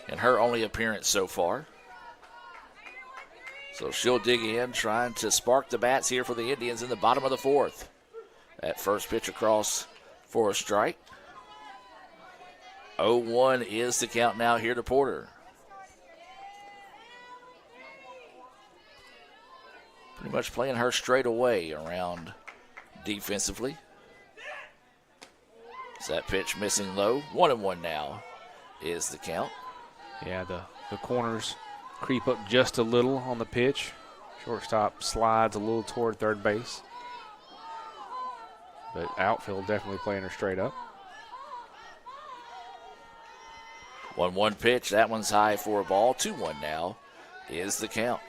in her only appearance so far. So she'll dig in, trying to spark the bats here for the Indians in the bottom of the fourth. That first pitch across for a strike. 0-1 is the count now here to Porter. Pretty much playing her straight away around defensively. So that pitch missing low. 1-1 now is the count. Yeah, the corners creep up just a little on the pitch. Shortstop slides a little toward third base. But outfield definitely playing her straight up. 1-1 pitch. That one's high for a ball. 2-1 now is the count.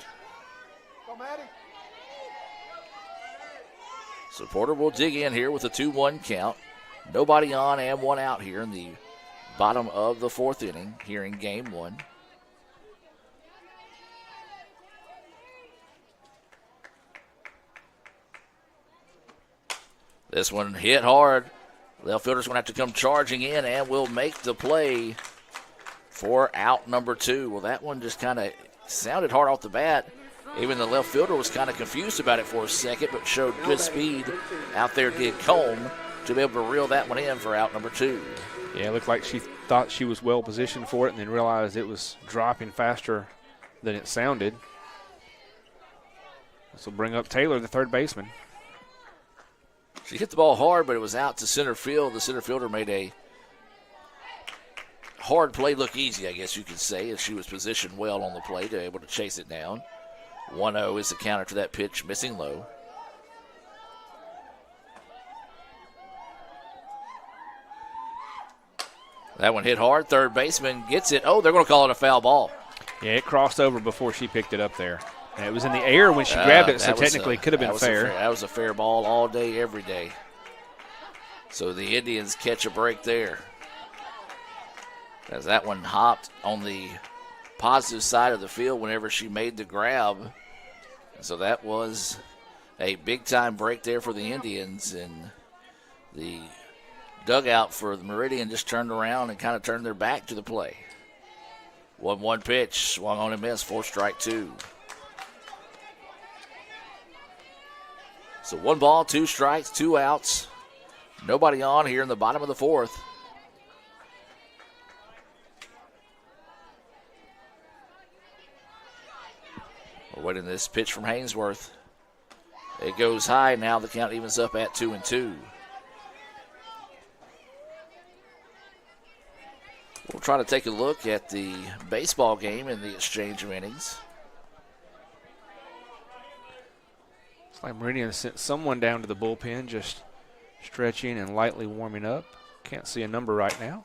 So Porter will dig in here with a 2-1 count. Nobody on and 1 out here in the bottom of the fourth inning here in game 1. This one hit hard. Left fielder's going to have to come charging in and will make the play for out number 2. Well, that one just kind of sounded hard off the bat. Even the left fielder was kind of confused about it for a second, but showed good speed out there, did Combe, to be able to reel that one in for out number 2. Yeah, it looked like she thought she was well positioned for it and then realized it was dropping faster than it sounded. This will bring up Taylor, the third baseman. She hit the ball hard, but it was out to center field. The center fielder made a hard play look easy, I guess you could say, as she was positioned well on the play to be able to chase it down. 1-0 is the counter to that pitch, missing low. That one hit hard. Third baseman gets it. Oh, they're going to call it a foul ball. Yeah, it crossed over before she picked it up there. And it was in the air when she grabbed it, so technically it could have been fair. That was a fair ball all day, every day. So the Indians catch a break there. As that one hopped on the positive side of the field whenever she made the grab. And so that was a big-time break there for the Indians. And the dugout for the Meridian just turned around and kind of turned their back to the play. 1-1 pitch, swung on and missed for strike 2. So 1 ball, 2 strikes, 2 outs. Nobody on here in the bottom of the fourth. We're waiting this pitch from Hainsworth. It goes high. Now the count evens up at 2-2. We'll try to take a look at the baseball game in the exchange of innings. It's like Meridian sent someone down to the bullpen, just stretching and lightly warming up. Can't see a number right now.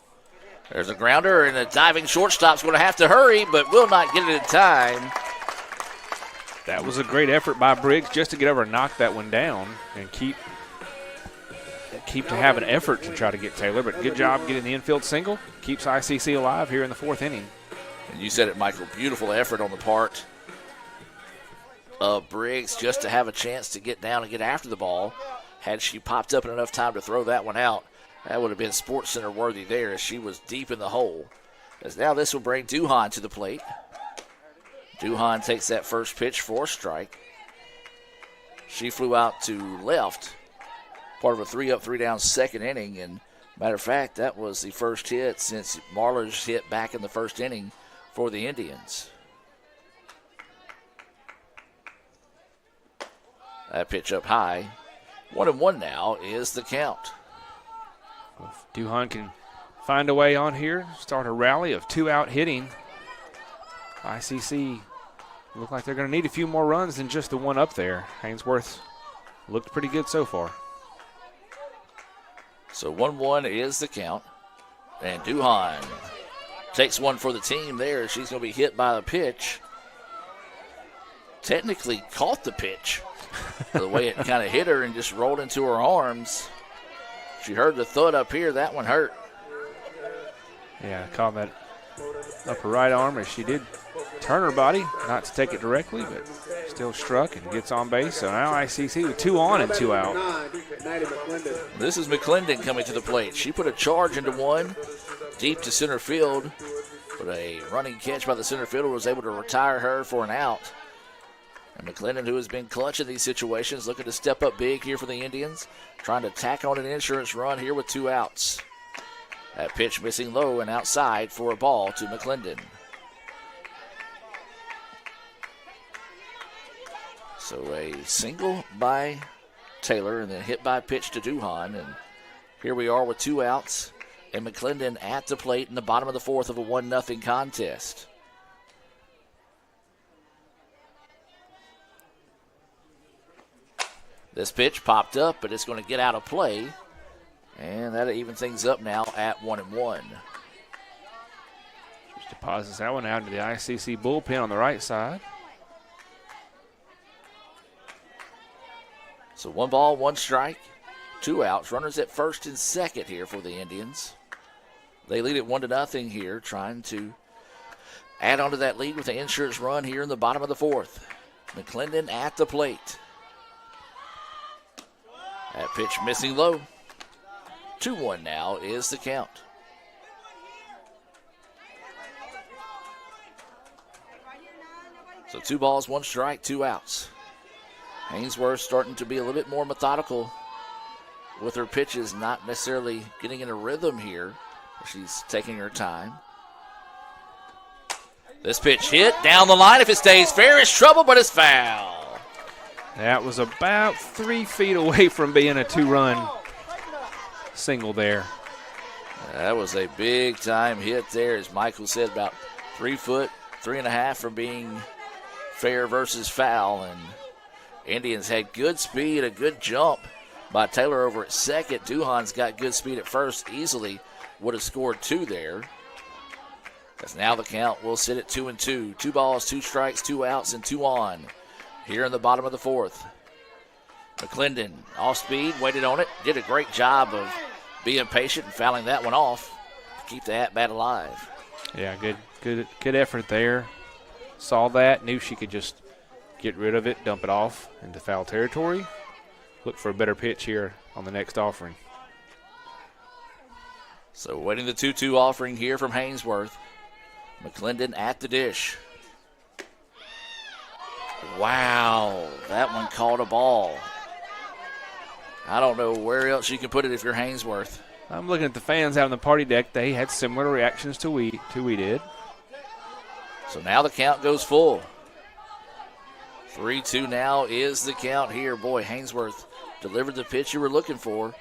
There's a grounder, and a diving shortstop's going to have to hurry, but will not get it in time. That was a great effort by Briggs just to get over and knock that one down and keep to have an effort to try to get Taylor. But good job getting the infield single. Keeps ICC alive here in the fourth inning. And you said it, Michael. Beautiful effort on the part of Briggs just to have a chance to get down and get after the ball. Had she popped up in enough time to throw that one out, that would have been Sports Center worthy there as she was deep in the hole. As now this will bring Duhan to the plate. Duhan takes that first pitch for a strike. She flew out to left, part of a 3-up, 3-down second inning. And matter of fact, that was the first hit since Marlar's hit back in the first inning for the Indians. That pitch up high. 1-1 now is the count. If Duhan can find a way on here, start a rally of 2-out hitting. ICC look like they're going to need a few more runs than just the one up there. Hainsworth looked pretty good so far. So 1-1 is the count. And Duhan takes one for the team there. She's going to be hit by the pitch. Technically caught the pitch. The way it kind of hit her and just rolled into her arms. She heard the thud up here. That one hurt. Yeah, caught that upper right arm as she did turn her body, not to take it directly, but still struck and gets on base. So now ICC with 2 on and 2 out. This is McClendon coming to the plate. She put a charge into one deep to center field, but a running catch by the center fielder was able to retire her for an out. And McClendon, who has been clutch in these situations, looking to step up big here for the Indians, trying to tack on an insurance run here with 2 outs. That pitch missing low and outside for a ball to McClendon. So a single by Taylor and then hit by pitch to Duhan. And here we are with 2 outs and McClendon at the plate in the bottom of the fourth of a 1-0 contest. This pitch popped up, but it's going to get out of play. And that'll even things up now at 1-1. Just deposits that one out into the ICC bullpen on the right side. So 1 ball, 1 strike, 2 outs. Runners at first and second here for the Indians. They lead it 1-0 here, trying to add on to that lead with the insurance run here in the bottom of the fourth. McClendon at the plate. That pitch missing low. 2-1 now is the count. So 2 balls, 1 strike, 2 outs. Hainsworth starting to be a little bit more methodical with her pitches, not necessarily getting in a rhythm here. She's taking her time. This pitch hit down the line. If it stays fair, it's trouble, but it's foul. That was about 3 feet away from being a 2-run single there. That was a big-time hit there, as Michael said, about 3 foot, 3.5 from being fair versus foul. And Indians had good speed, a good jump by Taylor over at second. Duhan's got good speed at first, easily would have scored 2 there. As now the count will sit at 2-2. 2 balls, 2 strikes, 2 outs, and 2 on. Here in the bottom of the fourth. McClendon off speed, waited on it, did a great job of being patient and fouling that one off to keep the at-bat alive. Yeah, good effort there. Saw that, knew she could just get rid of it, dump it off into foul territory. Look for a better pitch here on the next offering. So waiting the 2-2 offering here from Hainsworth. McClendon at the dish. Wow, that one caught a ball. I don't know where else you can put it if you're Hainsworth. I'm looking at the fans out on the party deck. They had similar reactions to we did. So now the count goes full. 3-2 now is the count here. Boy, Hainsworth delivered the pitch you were looking for,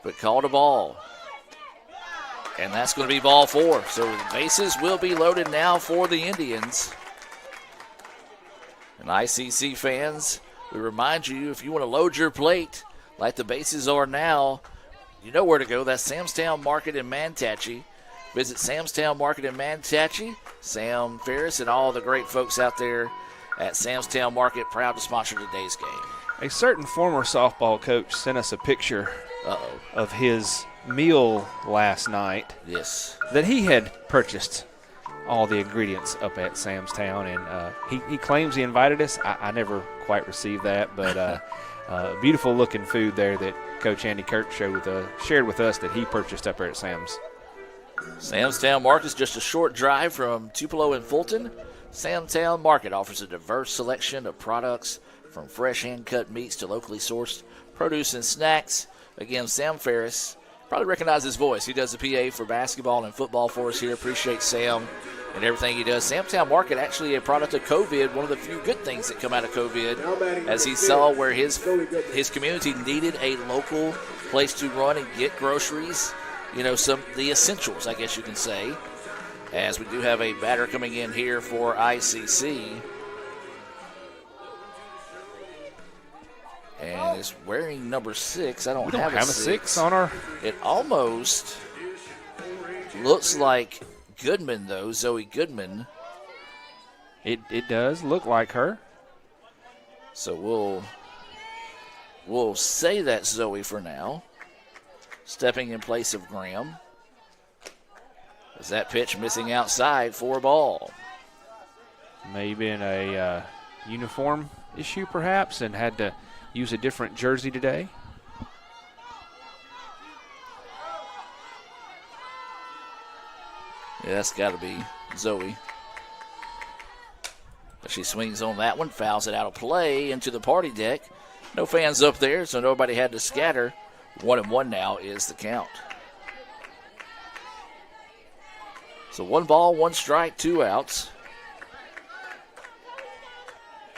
but called a ball. And that's going to be ball 4. So the bases will be loaded now for the Indians. And ICC fans, we remind you, if you want to load your plate like the bases are now, you know where to go. That's Samstown Market in Manatee. Visit Samstown Market in Manatee. Sam Ferris and all the great folks out there at Samstown Market, proud to sponsor today's game. A certain former softball coach sent us a picture of his meal last night. Yes. That he had purchased all the ingredients up at Samstown, and he claims he invited us. I never quite received that, but beautiful looking food there that Coach Andy Kirk shared with us that he purchased up there at Sam's. Samstown Market is just a short drive from Tupelo and Fulton. Samstown Market offers a diverse selection of products from fresh hand-cut meats to locally sourced produce and snacks. Again, Sam Ferris, probably recognize his voice. He does the PA for basketball and football for us here. Appreciate Sam and everything he does. Samstown Market, actually a product of COVID, one of the few good things that come out of COVID, as he saw where his community needed a local place to run and get groceries, the essentials, I guess you can say, as we do have a batter coming in here for ICC. And is wearing number 6. I don't have a 6 on our. It almost looks like Goodman, though, Zoe Goodman. It does look like her. So we'll say that's Zoe for now. Stepping in place of Graham. As that pitch missing outside for a ball. Maybe in a uniform issue, perhaps, and had to use a different jersey today. Yeah, that's got to be Zoe. But she swings on that one, fouls it out of play into the party deck. No fans up there, so nobody had to scatter. 1-1 now is the count. So 1 ball, 1 strike, 2 outs.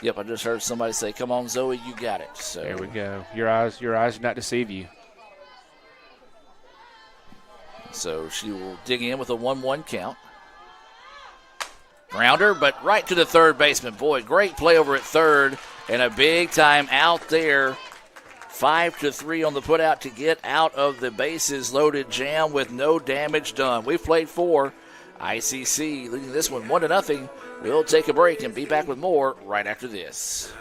Yep, I just heard somebody say, "Come on, Zoe, you got it." So there we go. Your eyes do not deceive you. So she will dig in with a 1-1 count. Grounder, but right to the third baseman. Boy, great play over at third, and a big time out there. 5-3 on the putout to get out of the bases loaded jam with no damage done. We've played 4. ICC leading this one 1-0. We'll take a break and be back with more right after this.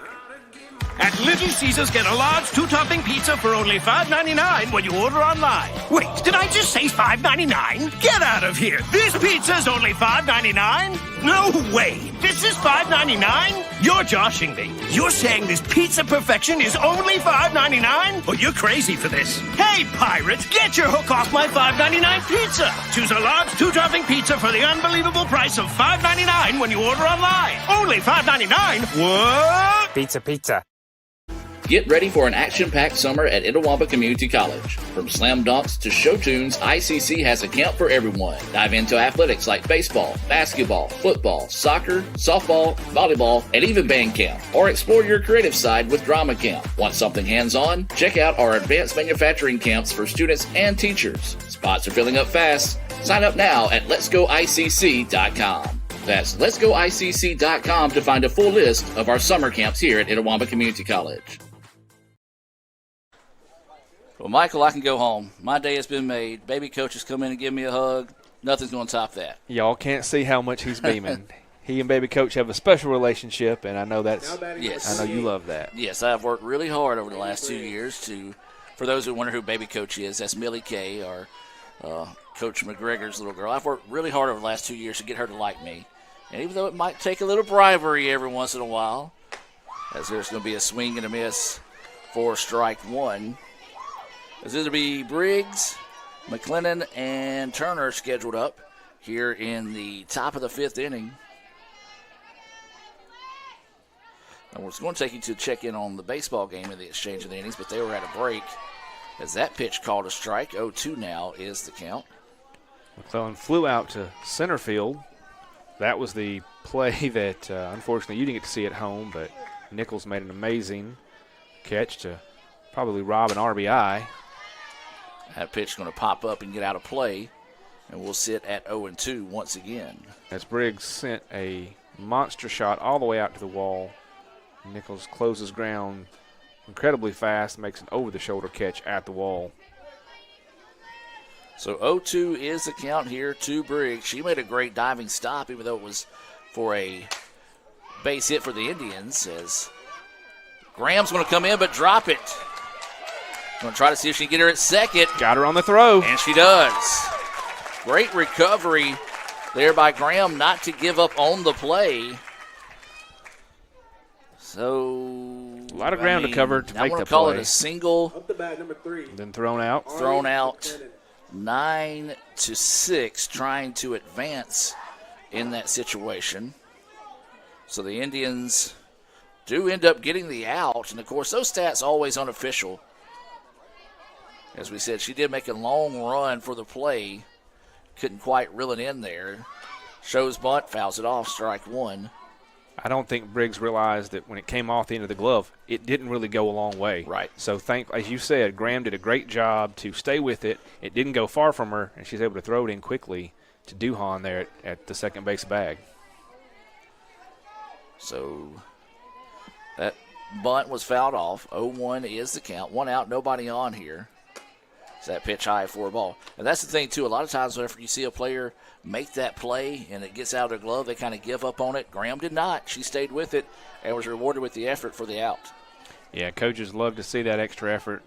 At Little Caesars, get a large 2-topping pizza for only $5.99 when you order online. Wait, did I just say $5.99? Get out of here. This pizza's only $5.99? No way. This is $5.99? You're joshing me. You're saying this pizza perfection is only $5.99? Oh, you're crazy for this. Hey, pirates, get your hook off my $5.99 pizza. Choose a large 2-topping pizza for the unbelievable price of $5.99 when you order online. Only $5.99? What? Pizza. Get ready for an action-packed summer at Itawamba Community College. From slam dunks to show tunes, ICC has a camp for everyone. Dive into athletics like baseball, basketball, football, soccer, softball, volleyball, and even band camp. Or explore your creative side with drama camp. Want something hands-on? Check out our advanced manufacturing camps for students and teachers. Spots are filling up fast. Sign up now at letsgoicc.com. That's letsgoicc.com to find a full list of our summer camps here at Itawamba Community College. Well, Michael, I can go home. My day has been made. Baby coach has come in and give me a hug. Nothing's going to top that. Y'all can't see how much he's beaming. He and baby coach have a special relationship, and I know yes. I know you love that. Yes, I've worked really hard over the last 2 years for those who wonder who baby coach is, that's Millie Kay, or Coach McGregor's little girl. I've worked really hard over the last 2 years to get her to like me. And even though it might take a little bribery every once in a while, as there's going to be a swing and a miss for strike 1. As this will be Briggs, McLennan, and Turner scheduled up here in the top of the 5th inning. I was going to take you to check in on the baseball game in the exchange of the innings, but they were at a break. As that pitch called a strike, 0-2 now is the count. McClellan flew out to center field. That was the play that, unfortunately, you didn't get to see at home, but Nichols made an amazing catch to probably rob an RBI. That pitch is going to pop up and get out of play, and we'll sit at 0-2 once again. As Briggs sent a monster shot all the way out to the wall, Nichols closes ground incredibly fast, makes an over-the-shoulder catch at the wall. So 0-2 is the count here to Briggs. She made a great diving stop, even though it was for a base hit for the Indians, as Graham's going to come in but drop it. Going to try to see if she can get her at second. Got her on the throw. And she does. Great recovery there by Graham not to give up on the play. So a lot of ground to cover to make the play. I'm going to call it a single. Up the bat, number 3. Then thrown out. Thrown out 9-6, trying to advance in that situation. So the Indians do end up getting the out. And, of course, those stats always unofficial. As we said, she did make a long run for the play. Couldn't quite reel it in there. Shows bunt, fouls it off, strike 1. I don't think Briggs realized that when it came off the end of the glove, it didn't really go a long way. Right. So, as you said, Graham did a great job to stay with it. It didn't go far from her, and she's able to throw it in quickly to Duhan there at the second base bag. So that bunt was fouled off. 0-1 is the count. 1 out, nobody on here. So that pitch high for a ball. And that's the thing, too. A lot of times whenever you see a player make that play and it gets out of their glove, they kind of give up on it. Graham did not. She stayed with it and was rewarded with the effort for the out. Yeah, coaches love to see that extra effort.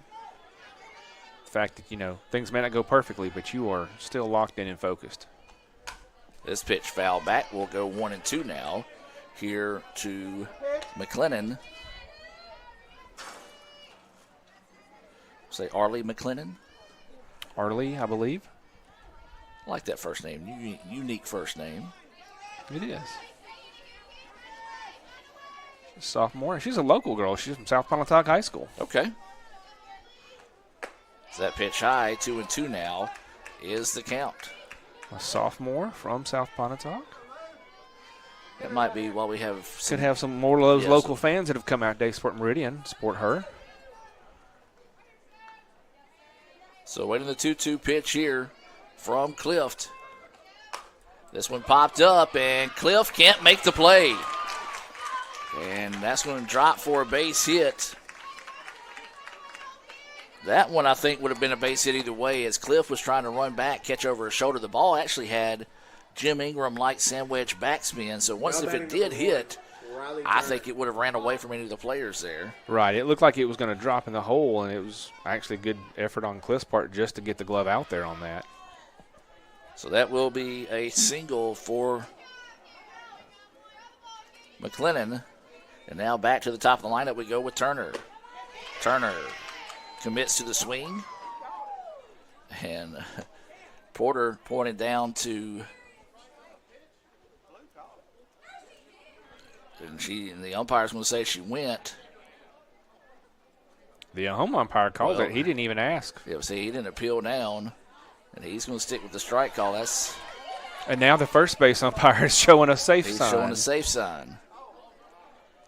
The fact that, things may not go perfectly, but you are still locked in and focused. This pitch foul back will go 1-2 now. Here to McLennan. Say Arlie McLennan. Arlie, I believe. I like that first name. Unique first name. It is. She's a sophomore. She's a local girl. She's from South Pontotoc High School. Okay. So that pitch high, 2-2 now, is the count. A sophomore from South Pontotoc. That might be while we have could have some more of those local fans that have come out today support Meridian, support her. So waiting the 2-2 pitch here from Clift. This one popped up, and Clift can't make the play. And that's going to drop for a base hit. That one, I think, would have been a base hit either way, as Clift was trying to run back, catch over his shoulder. The ball actually had Jim Ingram light sandwich backspin, so once if it did hit, I think it would have ran away from any of the players there. Right. It looked like it was going to drop in the hole, and it was actually a good effort on Cliff's part just to get the glove out there on that. So that will be a single for McLennan. And now back to the top of the lineup we go with Turner. Turner commits to the swing. And Porter pointed down to... And the umpire's going to say she went. The home umpire called it. He didn't even ask. Yeah, see, he didn't appeal down, and he's going to stick with the strike call. And now the first base umpire is showing a safe sign. He's showing a safe sign.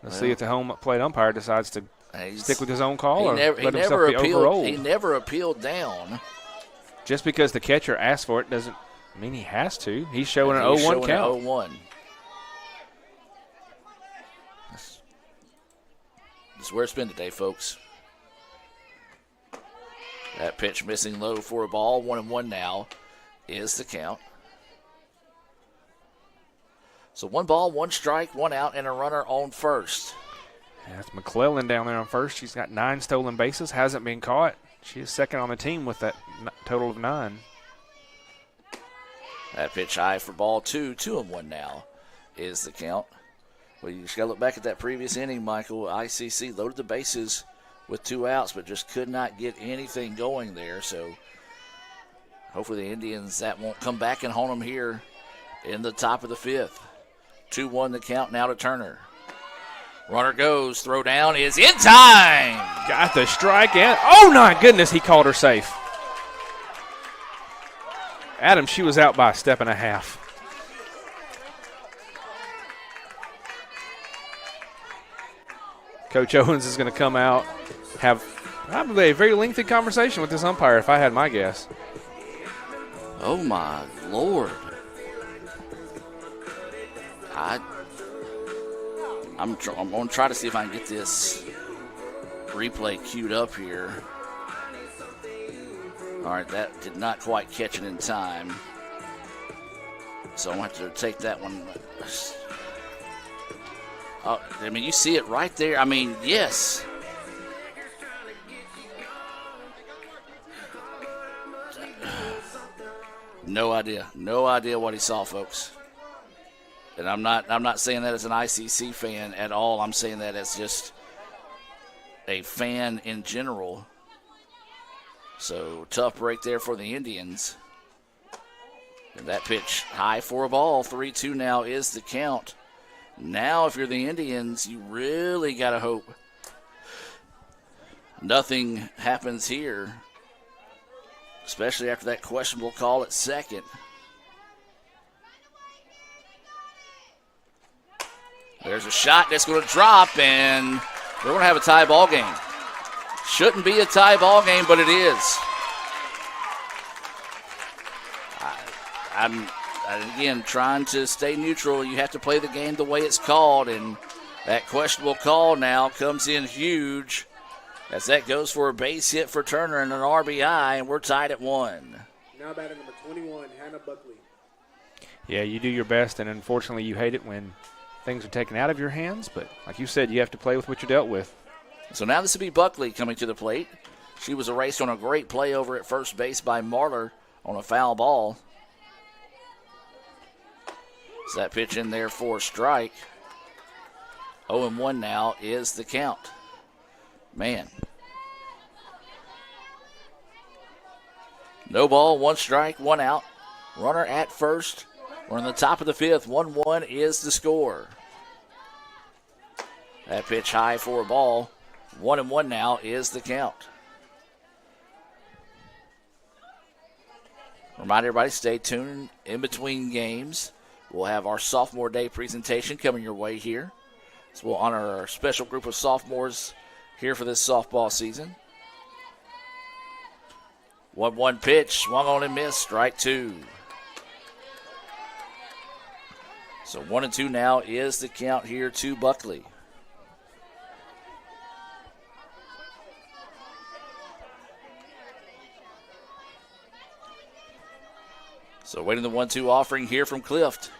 Let's see if the home plate umpire decides to stick with his own call or let himself be overruled. He never appealed down. Just because the catcher asked for it doesn't mean he has to. He's showing an 0-1 count. 0-1. This is where it's been today, folks. That pitch missing low for a ball. 1-1 now is the count. So 1 ball, 1 strike, 1 out, and a runner on first. Yeah, that's McClellan down there on first. She's got 9 stolen bases, hasn't been caught. She is second on the team with that total of 9. That pitch high for ball 2. 2-1 now is the count. Well, you just got to look back at that previous inning, Michael. ICC loaded the bases with 2 outs, but just could not get anything going there. So hopefully the Indians, that won't come back and haunt them here in the top of the 5th. 2-1 the count now to Turner. Runner goes. Throw down is in time. Got the strike and oh my goodness, he called her safe. Adam, she was out by a step and a half. Coach Owens is going to come out, have probably a very lengthy conversation with this umpire if I had my guess. Oh my Lord. I'm going to try to see if I can get this replay queued up here. All right, that did not quite catch it in time. So I'm going to have to take that one. Oh, I mean, you see it right there. I mean, yes. No idea. No idea what he saw, folks. And I'm not saying that as an ICC fan at all. I'm saying that as just a fan in general. So tough break there for the Indians. And that pitch high for a ball. 3-2 now is the count. Now if you're the Indians, you really got to hope nothing happens here, especially after that questionable call at second. There's a shot that's going to drop, and we're going to have a tie ball game. Shouldn't be a tie ball game, but it is. I'm again trying to stay neutral. You have to play the game the way it's called, and that questionable call now comes in huge as that goes for a base hit for Turner and an RBI, and we're tied at 1. Now batting number 21, Hannah Buckley. Yeah, you do your best, and unfortunately you hate it when things are taken out of your hands, but like you said, you have to play with what you're dealt with. So now this will be Buckley coming to the plate. She was erased on a great play over at first base by Marler on a foul ball. So that pitch in there for a strike. 0-1 now is the count. Man. No ball, 1 strike, 1 out. Runner at first. We're in the top of the 5th. 1-1 is the score. That pitch high for a ball. 1-1 now is the count. Remind everybody, stay tuned in between games. We'll have our Sophomore Day presentation coming your way here. So we'll honor our special group of sophomores here for this softball season. 1-1 pitch, swung on and missed, strike 2. So 1-2 now is the count here to Buckley. So waiting the 1-2 offering here from Clift.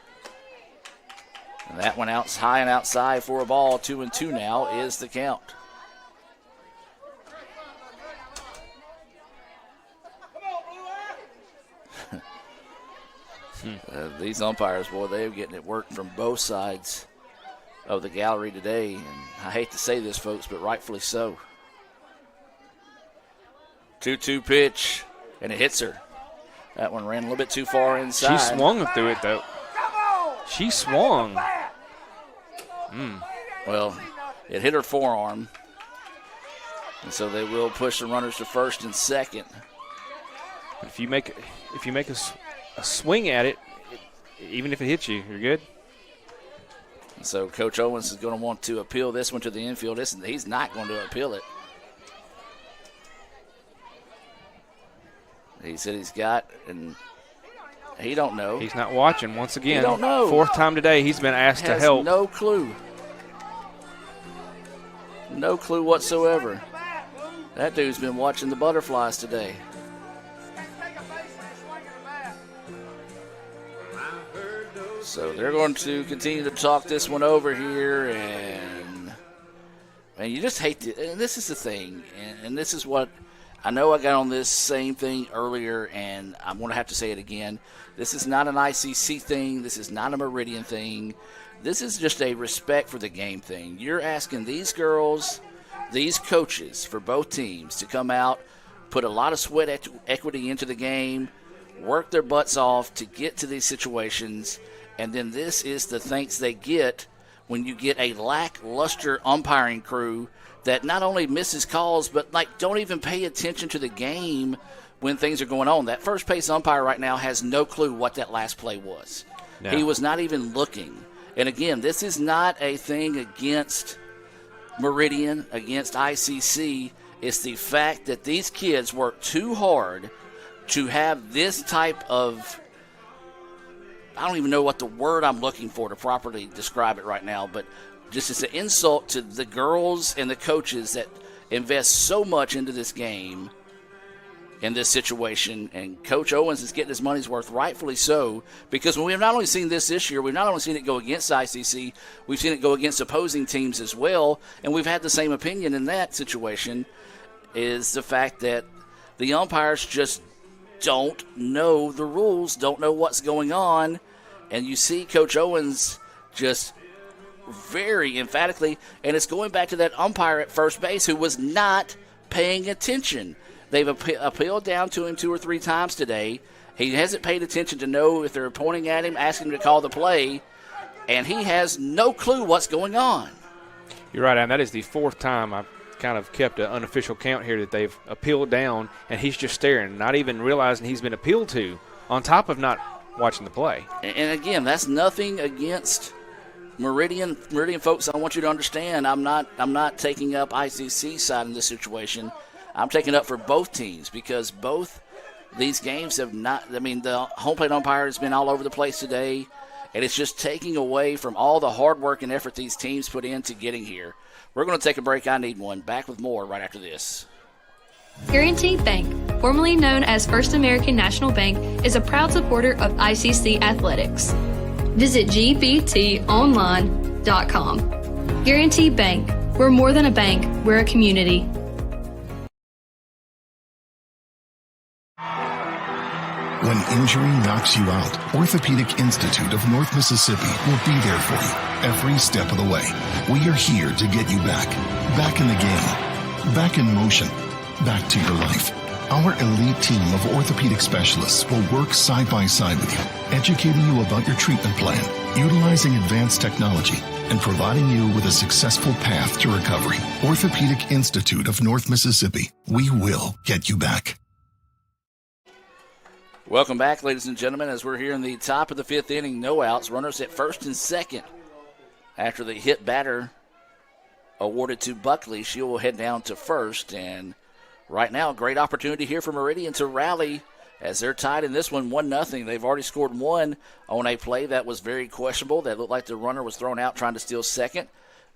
And that one out high and outside for a ball. 2-2 now is the count. These umpires, boy, they're getting it working from both sides of the gallery today. And I hate to say this, folks, but rightfully so. 2-2 pitch, and it hits her. That one ran a little bit too far inside. She swung through it, though. She swung. Well, it hit her forearm. And so they will push the runners to first and second. If you make a swing at it, even if it hits you, you're good. And so Coach Owens is going to want to appeal this one to the infield. He's not going to appeal it. He said he's got, and he don't know. He's not watching once again. He don't know. 4th time today he's been asked to help. No clue. No clue whatsoever. That dude's been watching the butterflies today. So they're going to continue to talk this one over here, and you just hate it. And this is the thing, and this is what I know. I got on this same thing earlier, and I'm going to have to say it again. This is not an ICC thing. This is not a Meridian thing. This is just a respect for the game thing. You're asking these girls, these coaches for both teams to come out, put a lot of sweat equity into the game, work their butts off to get to these situations, and then this is the thanks they get when you get a lackluster umpiring crew that not only misses calls but don't even pay attention to the game when things are going on. That first base umpire right now has no clue what that last play was. No. He was not even looking. And again, this is not a thing against Meridian, against ICC. It's the fact that these kids work too hard to have this type of, I don't even know what the word I'm looking for to properly describe it right now, but just it's an insult to the girls and the coaches that invest so much into this game in this situation. And Coach Owens is getting his money's worth, rightfully so, because we have not only seen this year, we've not only seen it go against ICC, we've seen it go against opposing teams as well, and we've had the same opinion in that situation, is the fact that the umpires just don't know the rules, don't know what's going on, and you see Coach Owens just very emphatically, and it's going back to that umpire at first base who was not paying attention. They've appealed down to him 2 or 3 times today. He hasn't paid attention to know if they're pointing at him, asking him to call the play, and he has no clue what's going on. You're right, and that is the 4th time I've kind of kept an unofficial count here that they've appealed down, and he's just staring, not even realizing he's been appealed to, on top of not watching the play. And again, that's nothing against Meridian folks. I want you to understand, I'm not taking up ICC side in this situation. I'm taking up for both teams because both these games have not, the home plate umpire has been all over the place today, and it's just taking away from all the hard work and effort these teams put into getting here. We're going to take a break. I need one. Back with more right after this. Guaranteed Bank, formerly known as First American National Bank, is a proud supporter of ICC athletics. Visit gbtonline.com. Guaranteed Bank. We're more than a bank. We're a community. When injury knocks you out, Orthopedic Institute of North Mississippi will be there for you every step of the way. We are here to get you back in the game, back in motion, back to your life. Our elite team of orthopedic specialists will work side by side with you, educating you about your treatment plan, utilizing advanced technology, and providing you with a successful path to recovery. Orthopedic Institute of North Mississippi. We will get you back. Welcome back, ladies and gentlemen, as we're here in the top of the 5th inning. No outs, runners at first and second. After the hit batter awarded to Buckley, she will head down to first. And right now, great opportunity here for Meridian to rally as they're tied in this one 1-0. They've already scored 1 on a play that was very questionable. That looked like the runner was thrown out trying to steal second.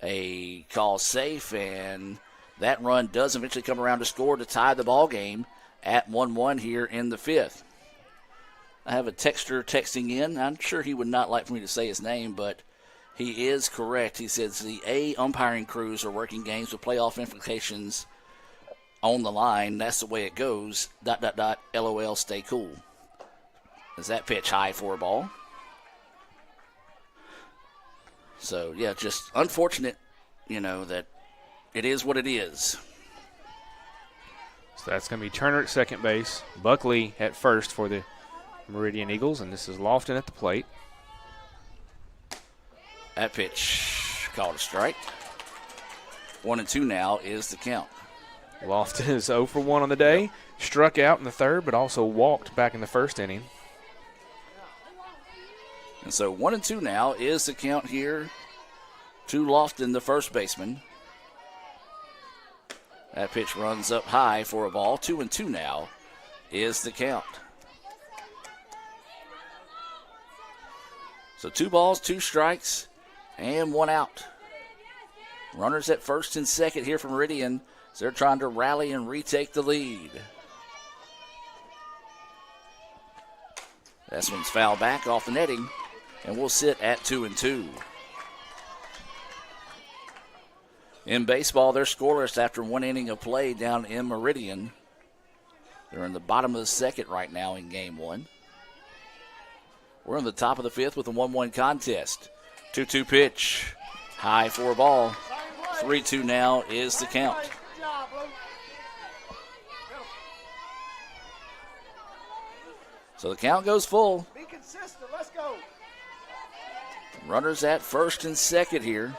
A call safe, and that run does eventually come around to score to tie the ball game at 1-1 here in the 5th. I have a texter texting in. I'm sure he would not like for me to say his name, but he is correct. He says the A umpiring crews are working games with playoff implications on the line. That's the way it goes. ... LOL, stay cool. Is that pitch high for a ball? So, yeah, just unfortunate, that it is what it is. So that's going to be Turner at second base, Buckley at first for the Meridian Eagles, and this is Lofton at the plate. That pitch called a strike. 1-2 now is the count. Lofton is 0 for 1 on the day. Struck out in the 3rd, but also walked back in the 1st inning. And so 1-2 now is the count here to Lofton, the first baseman. That pitch runs up high for a ball. 2-2 now is the count. So 2 balls, 2 strikes, and 1 out. Runners at first and second here for Meridian. So they're trying to rally and retake the lead. This one's fouled back off the netting, and we'll sit at 2-2. In baseball, they're scoreless after 1 inning of play down in Meridian. They're in the bottom of the 2nd right now in game 1. We're in the top of the 5th with a 1-1 contest. 2-2 pitch. High for a ball. 3-2 now is the count. So the count goes full. Be consistent. Let's go. Runners at first and second here.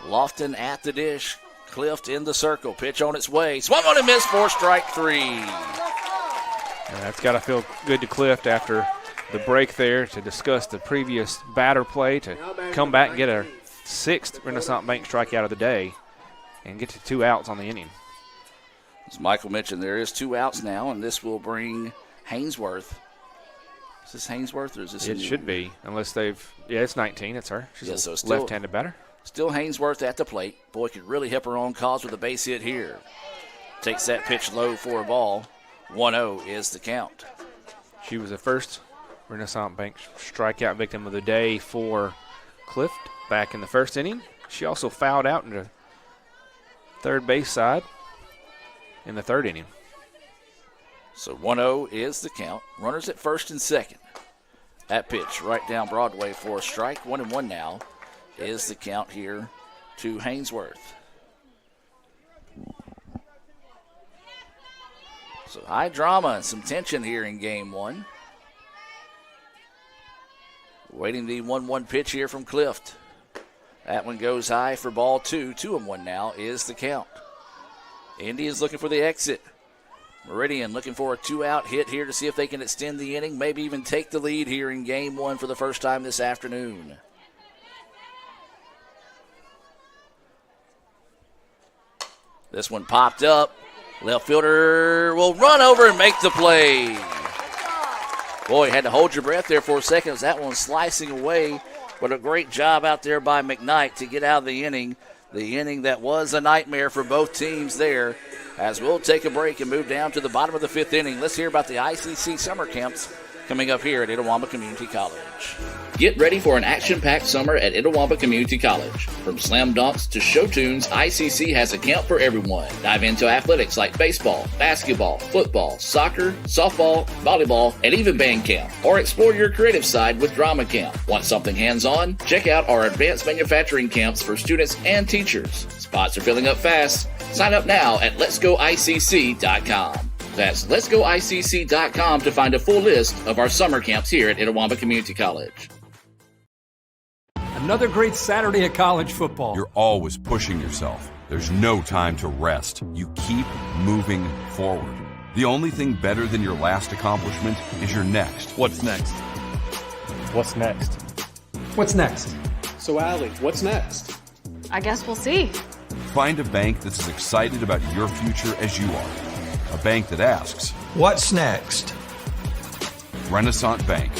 Lofton at the dish. Clift in the circle. Pitch on its way. Swung on and missed for strike 3. And that's got to feel good to Clift after the break there to discuss the previous batter play, to come back and get a 6th Renaissance Bank strikeout of the day and get to 2 outs on the inning. As Michael mentioned, there is 2 outs now, and this will bring Hainsworth. Is this Hainsworth or is this? It should be, unless they've. Yeah, it's 19. It's her. She's so a left-handed batter. Still Hainsworth at the plate. Boy, could really help her own cause with a base hit here. Takes that pitch low for a ball. 1-0 is the count. She was the first Renaissance Bank strikeout victim of the day for Clift back in the first inning. She also fouled out in the third base side in the third inning. So 1-0 is the count. Runners at first and second. That pitch right down Broadway for a strike. 1-1 now is the count here to Hainsworth. So high drama and some tension here in game 1. Waiting the 1-1 pitch here from Clift. That one goes high for ball 2. 2-1 now is the count. Indians looking for the exit. Meridian looking for a 2-out hit here to see if they can extend the inning, maybe even take the lead here in game 1 for the first time this afternoon. This one popped up. Left fielder will run over and make the play. Boy, had to hold your breath there for a second as that one was slicing away. But a great job out there by McKnight to get out of the inning. The inning that was a nightmare for both teams there. As we'll take a break and move down to the bottom of the 5th inning. Let's hear about the ICC summer camps coming up here at Itawamba Community College. Get ready for an action-packed summer at Itawamba Community College. From slam dunks to show tunes, ICC has a camp for everyone. Dive into athletics like baseball, basketball, football, soccer, softball, volleyball, and even band camp. Or explore your creative side with drama camp. Want something hands-on? Check out our advanced manufacturing camps for students and teachers. Spots are filling up fast. Sign up now at letsgoicc.com. That's letsgoicc.com to find a full list of our summer camps here at Itawamba Community College. Another great Saturday of college football. You're always pushing yourself. There's no time to rest. You keep moving forward. The only thing better than your last accomplishment is your next. What's next? What's next? What's next? So, Allie, what's next? I guess we'll see. Find a bank that's as excited about your future as you are. A bank that asks, what's next? Renaissance Bank.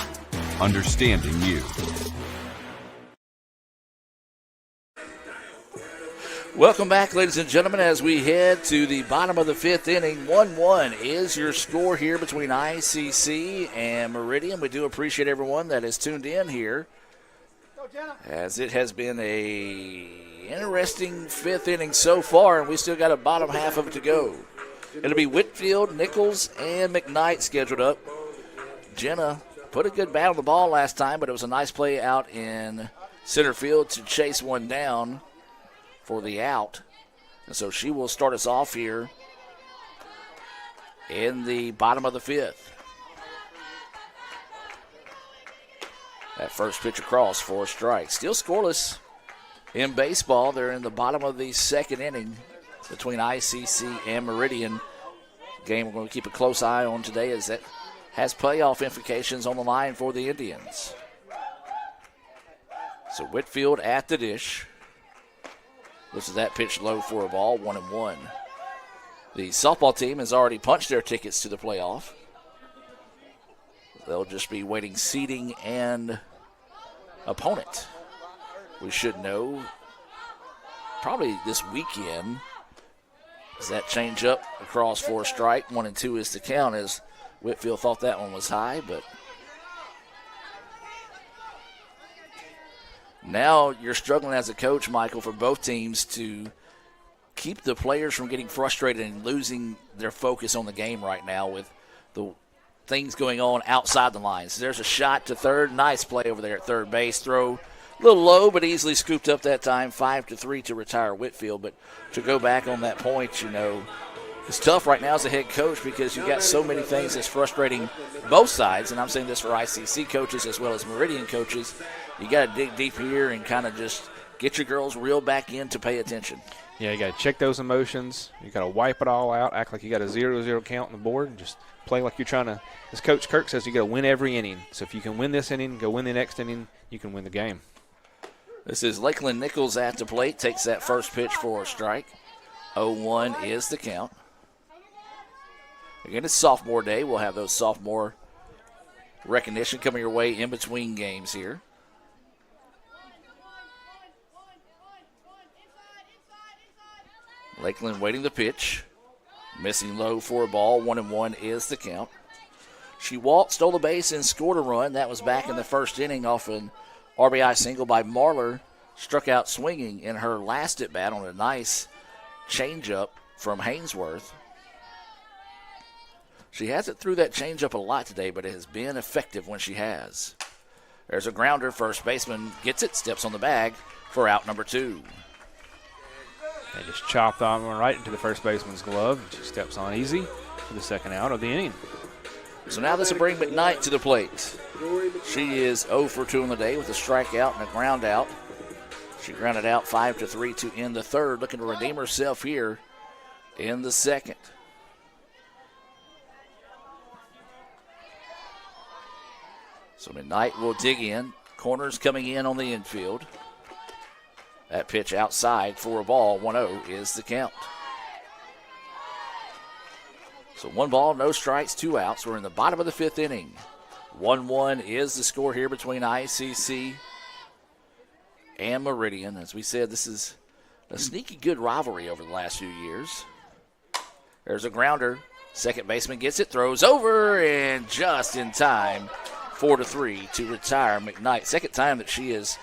Understanding you. Welcome back, ladies and gentlemen, as we head to the bottom of the 5th inning. 1-1 is your score here between ICC and Meridian. We do appreciate everyone that has tuned in here, as it has been a interesting 5th inning so far, and we still got a bottom half of it to go. It'll be Whitfield, Nichols, and McKnight scheduled up. Jenna put a good bat on the ball last time, but it was a nice play out in center field to chase one down for the out. And so she will start us off here in the bottom of the 5th. That first pitch across for a strike. Still scoreless in baseball. They're in the bottom of the 2nd inning between ICC and Meridian. Game we're going to keep a close eye on today as that has playoff implications on the line for the Indians. So Whitfield at the dish. This is that pitch low for a ball, 1-1. The softball team has already punched their tickets to the playoff. They'll just be waiting seeding and opponent. We should know probably this weekend. As that change up across for a strike, 1-2 is the count, as Whitfield thought that one was high, but now you're struggling as a coach, Michael, for both teams to keep the players from getting frustrated and losing their focus on the game right now with the things going on outside the lines. There's a shot to third. Nice play over there at third base. Throw a little low, but easily scooped up that time. 5-3 to retire Whitfield. But to go back on that point, it's tough right now as a head coach because you've got so many things that's frustrating both sides. And I'm saying this for ICC coaches as well as Meridian coaches. you got to dig deep here and kind of just get your girls reeled back in to pay attention. Yeah, you got to check those emotions. You got to wipe it all out, act like you got a 0-0 count on the board, and just play like you're trying to. As Coach Kirk says, you got to win every inning. So if you can win this inning, go win the next inning, you can win the game. This is Lakeland Nichols at the plate. Takes that first pitch for a strike. 0-1 is the count. Again, it's sophomore day. We'll have those sophomore recognition coming your way in between games here. Lakeland waiting the pitch. Missing low for a ball. 1-1 is the count. She walked, stole the base, and scored a run. That was back in the first inning off an RBI single by Marlar. Struck out swinging in her last at bat on a nice changeup from Hainsworth. She hasn't threw that changeup a lot today, but it has been effective when she has. There's a grounder. First baseman gets it, steps on the bag for out number 2. They just chopped on one right into the first baseman's glove. And she steps on easy for the second out of the inning. So now this will bring McKnight to the plate. She is 0 for 2 on the day with a strikeout and a ground out. She grounded out 5-3 to end the third, looking to redeem herself here in the second. So McKnight will dig in. Corners coming in on the infield. That pitch outside for a ball. 1-0 is the count. So 1 ball, no strikes, 2 outs. We're in the bottom of the 5th inning. 1-1 is the score here between ICC and Meridian. As we said, this is a sneaky good rivalry over the last few years. There's a grounder. Second baseman gets it, throws over, and just in time, 4-3 to retire McKnight. Second time that she has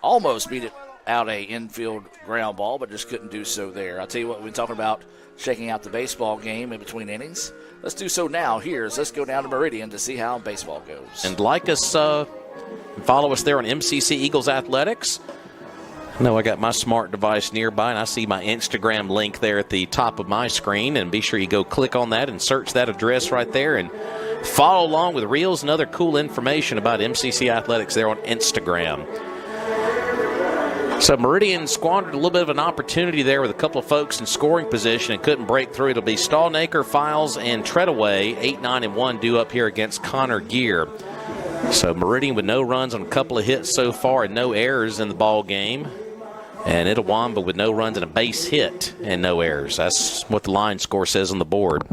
almost beat it out a infield ground ball, but just couldn't do so there. I'll tell you what, we've been talking about checking out the baseball game in between innings. Let's do so now. Let's go down to Meridian to see how baseball goes. And like us, follow us there on MCC Eagles Athletics. I know I got my smart device nearby, and I see my Instagram link there at the top of my screen. And be sure you go click on that and search that address right there and follow along with reels and other cool information about MCC Athletics there on Instagram. So Meridian squandered a little bit of an opportunity there with a couple of folks in scoring position and couldn't break through. It'll be Stallnaker, Files, and Treadaway, 8-9-1 due up here against Connor Gear. So Meridian with no runs on a couple of hits so far and no errors in the ball game. And Itawamba with no runs and a base hit and no errors. That's what the line score says on the board.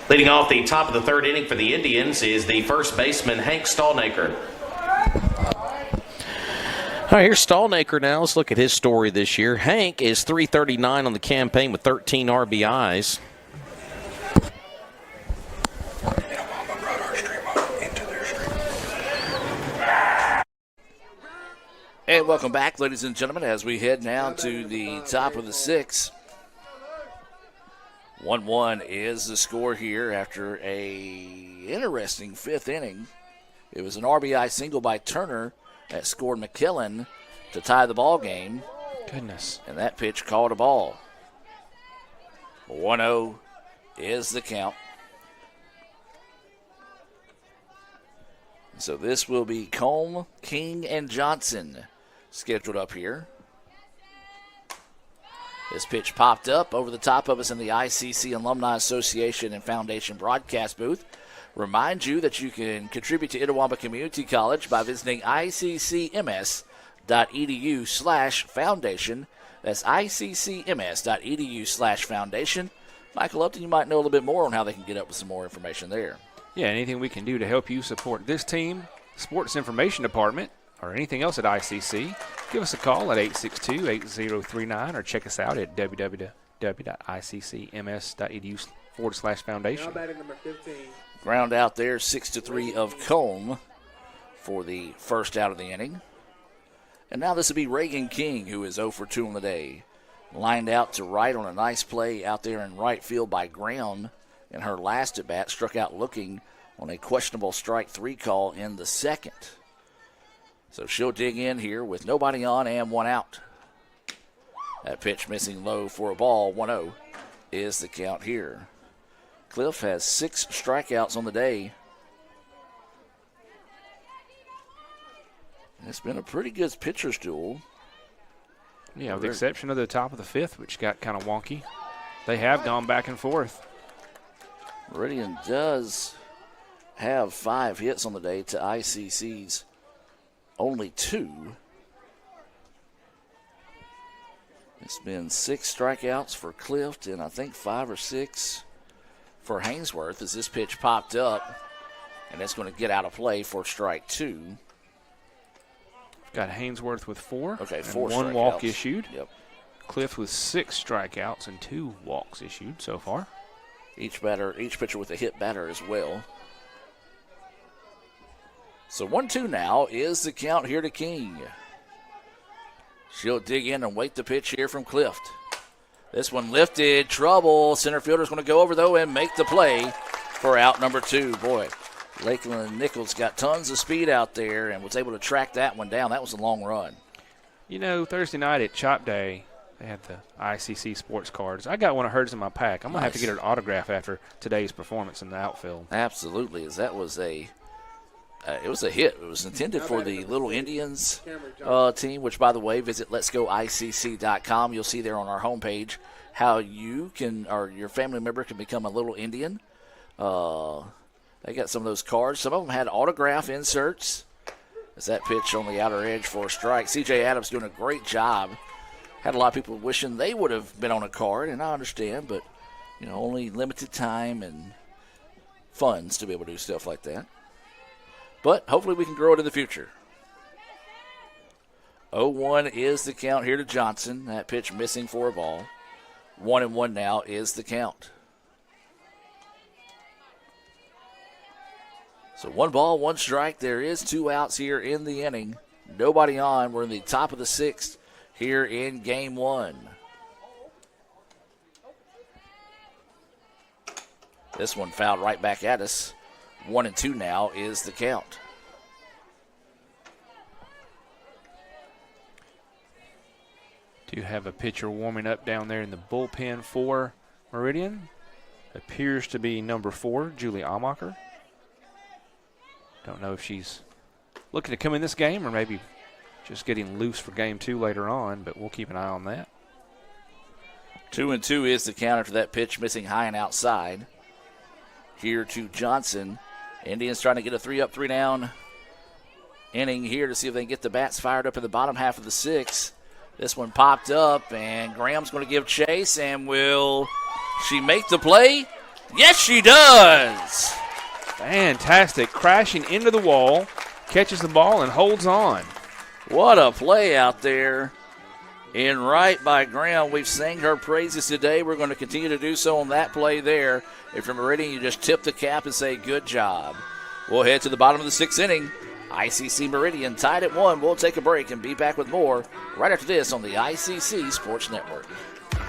Leading off the top of the 3rd inning for the Indians is the first baseman, Hank Stallnaker. All right, here's Stallnaker now. Let's look at his story this year. Hank is .339 on the campaign with 13 RBIs. And welcome back, ladies and gentlemen, as we head now to the top of the 6th. 1-1 is the score here after a interesting 5th inning. It was an RBI single by Turner that scored McKellen to tie the ball game. Goodness. And that pitch called a ball. 1-0 is the count. So this will be Combe, King, and Johnson scheduled up here. This pitch popped up over the top of us in the ICC Alumni Association and Foundation broadcast booth. Remind you that you can contribute to Itawamba Community College by visiting iccms.edu/foundation. That's iccms.edu/foundation. Michael Upton, you might know a little bit more on how they can get up with some more information there. Yeah, anything we can do to help you support this team, Sports Information Department, or anything else at ICC, give us a call at 862-8039 or check us out at www.iccms.edu/foundation. Number 15. Ground out there, 6-3 of Combe for the first out of the inning. And now this will be Reagan King, who is 0 for 2 on the day. Lined out to right on a nice play out there in right field by Graham in her last at bat. Struck out looking on a questionable strike 3 call in the second. So she'll dig in here with nobody on and 1 out. That pitch missing low for a ball. 1-0 is the count here. Cliff has 6 strikeouts on the day. It's been a pretty good pitcher's duel. Yeah, with the exception of the top of the fifth, which got kind of wonky. They have gone back and forth. Meridian does have 5 hits on the day to ICC's only 2. It's been 6 strikeouts for Clift and I think 5 or 6 for Hainsworth as this pitch popped up, and that's going to get out of play for strike 2. Got Hainsworth with 4. Okay, 4 and 1 strikeouts. walk issued. Yep. Clift with 6 strikeouts and 2 walks issued so far. Each pitcher with a hit batter as well. So 1-2 now is the count here to King. She'll dig in and wait the pitch here from Clift. This one lifted, trouble. Center fielder's going to go over, though, and make the play for out number 2. Boy, Lakeland Nichols got tons of speed out there and was able to track that one down. That was a long run. You know, Thursday night at Chop Day, they had the ICC sports cards. I got one of hers in my pack. I'm going to have to get her an autograph after today's performance in the outfield. Absolutely, as that was it was a hit. It was intended for the Little Indians team, which, by the way, visit letsgoicc.com. You'll see there on our homepage how you can, or your family member can become a Little Indian. They got some of those cards. Some of them had autograph inserts. As that pitch on the outer edge for a strike. C.J. Adams doing a great job. Had a lot of people wishing they would have been on a card, and I understand, but, you know, only limited time and funds to be able to do stuff like that. But hopefully we can grow it in the future. 0-1 is the count here to Johnson. That pitch missing for a ball. 1-1 now is the count. So 1 ball, 1 strike. There is 2 outs here in the inning. Nobody on. We're in the top of the 6th here in game 1. This one fouled right back at us. 1-2 now is the count. Do have a pitcher warming up down there in the bullpen for Meridian. Appears to be number 4, Julie Amacher. Don't know if she's looking to come in this game or maybe just getting loose for game 2 later on, but we'll keep an eye on that. 2-2 is the count after that pitch missing high and outside. Here to Johnson. Indians trying to get a 3-up, 3-down inning here to see if they can get the bats fired up in the bottom half of the 6th. This one popped up, and Graham's going to give chase, and will she make the play? Yes, she does. Fantastic. Crashing into the wall, catches the ball, and holds on. What a play out there. And right by Graham. We've sang her praises today. We're going to continue to do so on that play there. If you're Meridian, you just tip the cap and say good job. We'll head to the bottom of the 6th inning. ICC Meridian tied at 1. We'll take a break and be back with more right after this on the ICC Sports Network.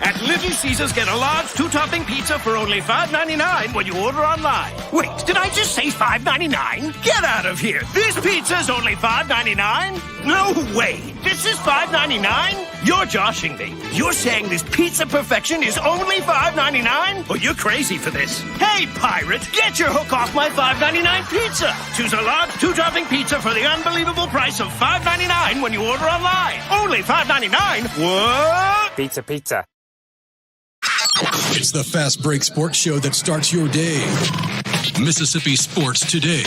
At Little Caesars, get a large 2-topping pizza for only $5.99 when you order online. Wait, did I just say $5.99? Get out of here. This pizza's only $5.99? No way. This is $5.99? You're joshing me. You're saying this pizza perfection is only $5.99? Oh, you're crazy for this. Hey, pirate, get your hook off my $5.99 pizza. Choose a large 2-topping pizza for the unbelievable price of $5.99 when you order online. Only $5.99? What? Pizza, pizza. It's the Fast Break Sports Show that starts your day. Mississippi Sports Today,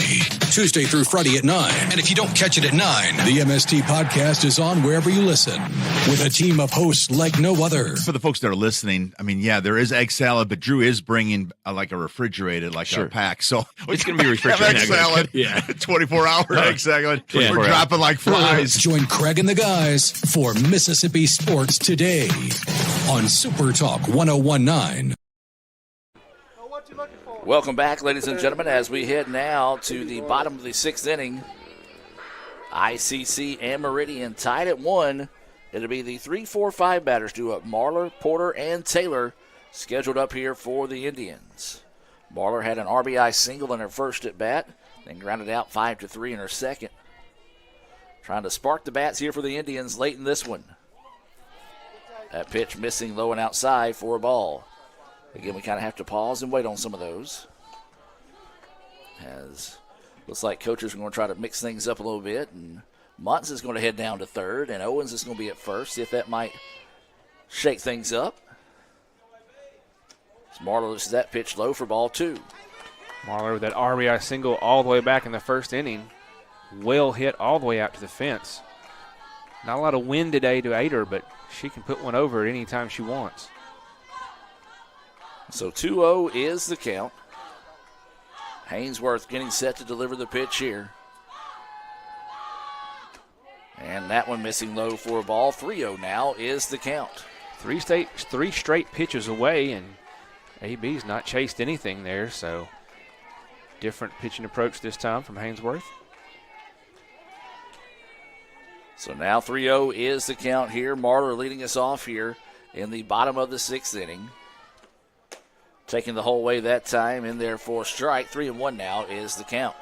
Tuesday through Friday at 9. And if you don't catch it at 9, the MST podcast is on wherever you listen with a team of hosts like no other. For the folks that are listening, I mean, yeah, there is egg salad, but Drew is bringing like a refrigerated, like a pack. So it's going to be refrigerated. Egg salad, yeah. 24-hour egg salad. Yeah. We're dropping like flies. Join Craig and the guys for Mississippi Sports Today on Super Talk 101.9. Welcome back, ladies and gentlemen, as we head now to the bottom of the 6th inning. ICC and Meridian tied at 1. It'll be the 3-4-5 batters due up. Marlar, Porter, and Taylor scheduled up here for the Indians. Marlar had an RBI single in her first at bat, then grounded out 5-3 in her second. Trying to spark the bats here for the Indians late in this one. That pitch missing low and outside for a ball. Again, we kind of have to pause and wait on some of those. As looks like coaches are going to try to mix things up a little bit and Muntz is going to head down to third, and Owens is going to be at first. See if that might shake things up. Marler loses that pitch low for ball 2. Marler with that RBI single all the way back in the first inning. Well hit all the way out to the fence. Not a lot of wind today to aid her, but she can put one over at any time she wants. So 2-0 is the count. Hainsworth getting set to deliver the pitch here. And that one missing low for a ball. 3-0 now is the count. Three straight pitches away, and AB's not chased anything there, so different pitching approach this time from Hainsworth. So now 3-0 is the count here. Marler leading us off here in the bottom of the 6th inning. Taking the whole way that time in there for a strike. 3-1 now is the count.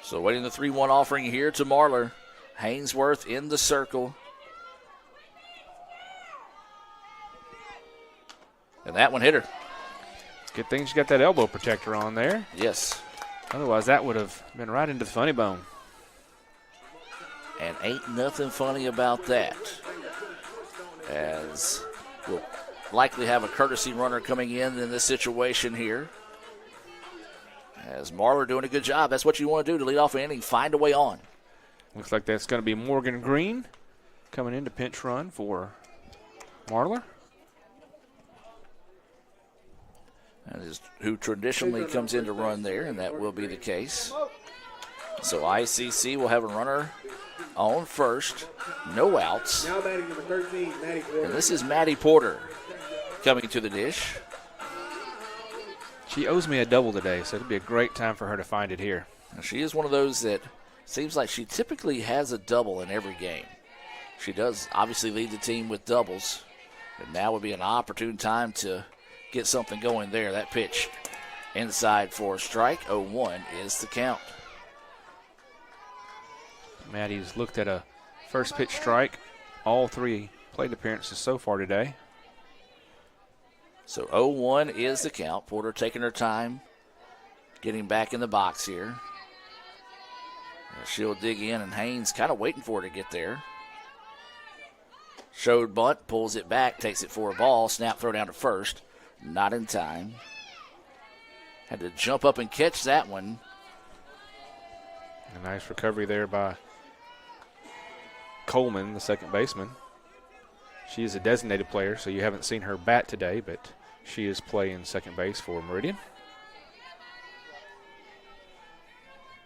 So waiting the 3-1 offering here to Marler. Hainsworth in the circle. And that one hit her. Good thing she got that elbow protector on there. Yes. Otherwise, that would have been right into the funny bone. And ain't nothing funny about that. As we'll likely have a courtesy runner coming in this situation here. As Marler doing a good job. That's what you want to do to lead off an inning. Find a way on. Looks like that's going to be Morgan Green coming in to pinch run for Marler. That is who traditionally comes in to run there, and that will be the case. So ICC will have a runner on first. No outs. Now batting number 13, Maddie Porter. And this is Maddie Porter coming to the dish. She owes me a double today, so it'll be a great time for her to find it here. She is one of those that seems like she typically has a double in every game. She does obviously lead the team with doubles, and now would be an opportune time to get something going there. That pitch inside for a strike. 0-1 is the count. Maddie's looked at a first pitch strike all 3 plate appearances so far today. So 0-1 is the count. Porter taking her time, getting back in the box here. She'll dig in, and Haynes kind of waiting for her to get there. Showed bunt, pulls it back, takes it for a ball. Snap throw down to first. Not in time. Had to jump up and catch that one. A nice recovery there by Coleman, the second baseman. She is a designated player, so you haven't seen her bat today, but she is playing second base for Meridian.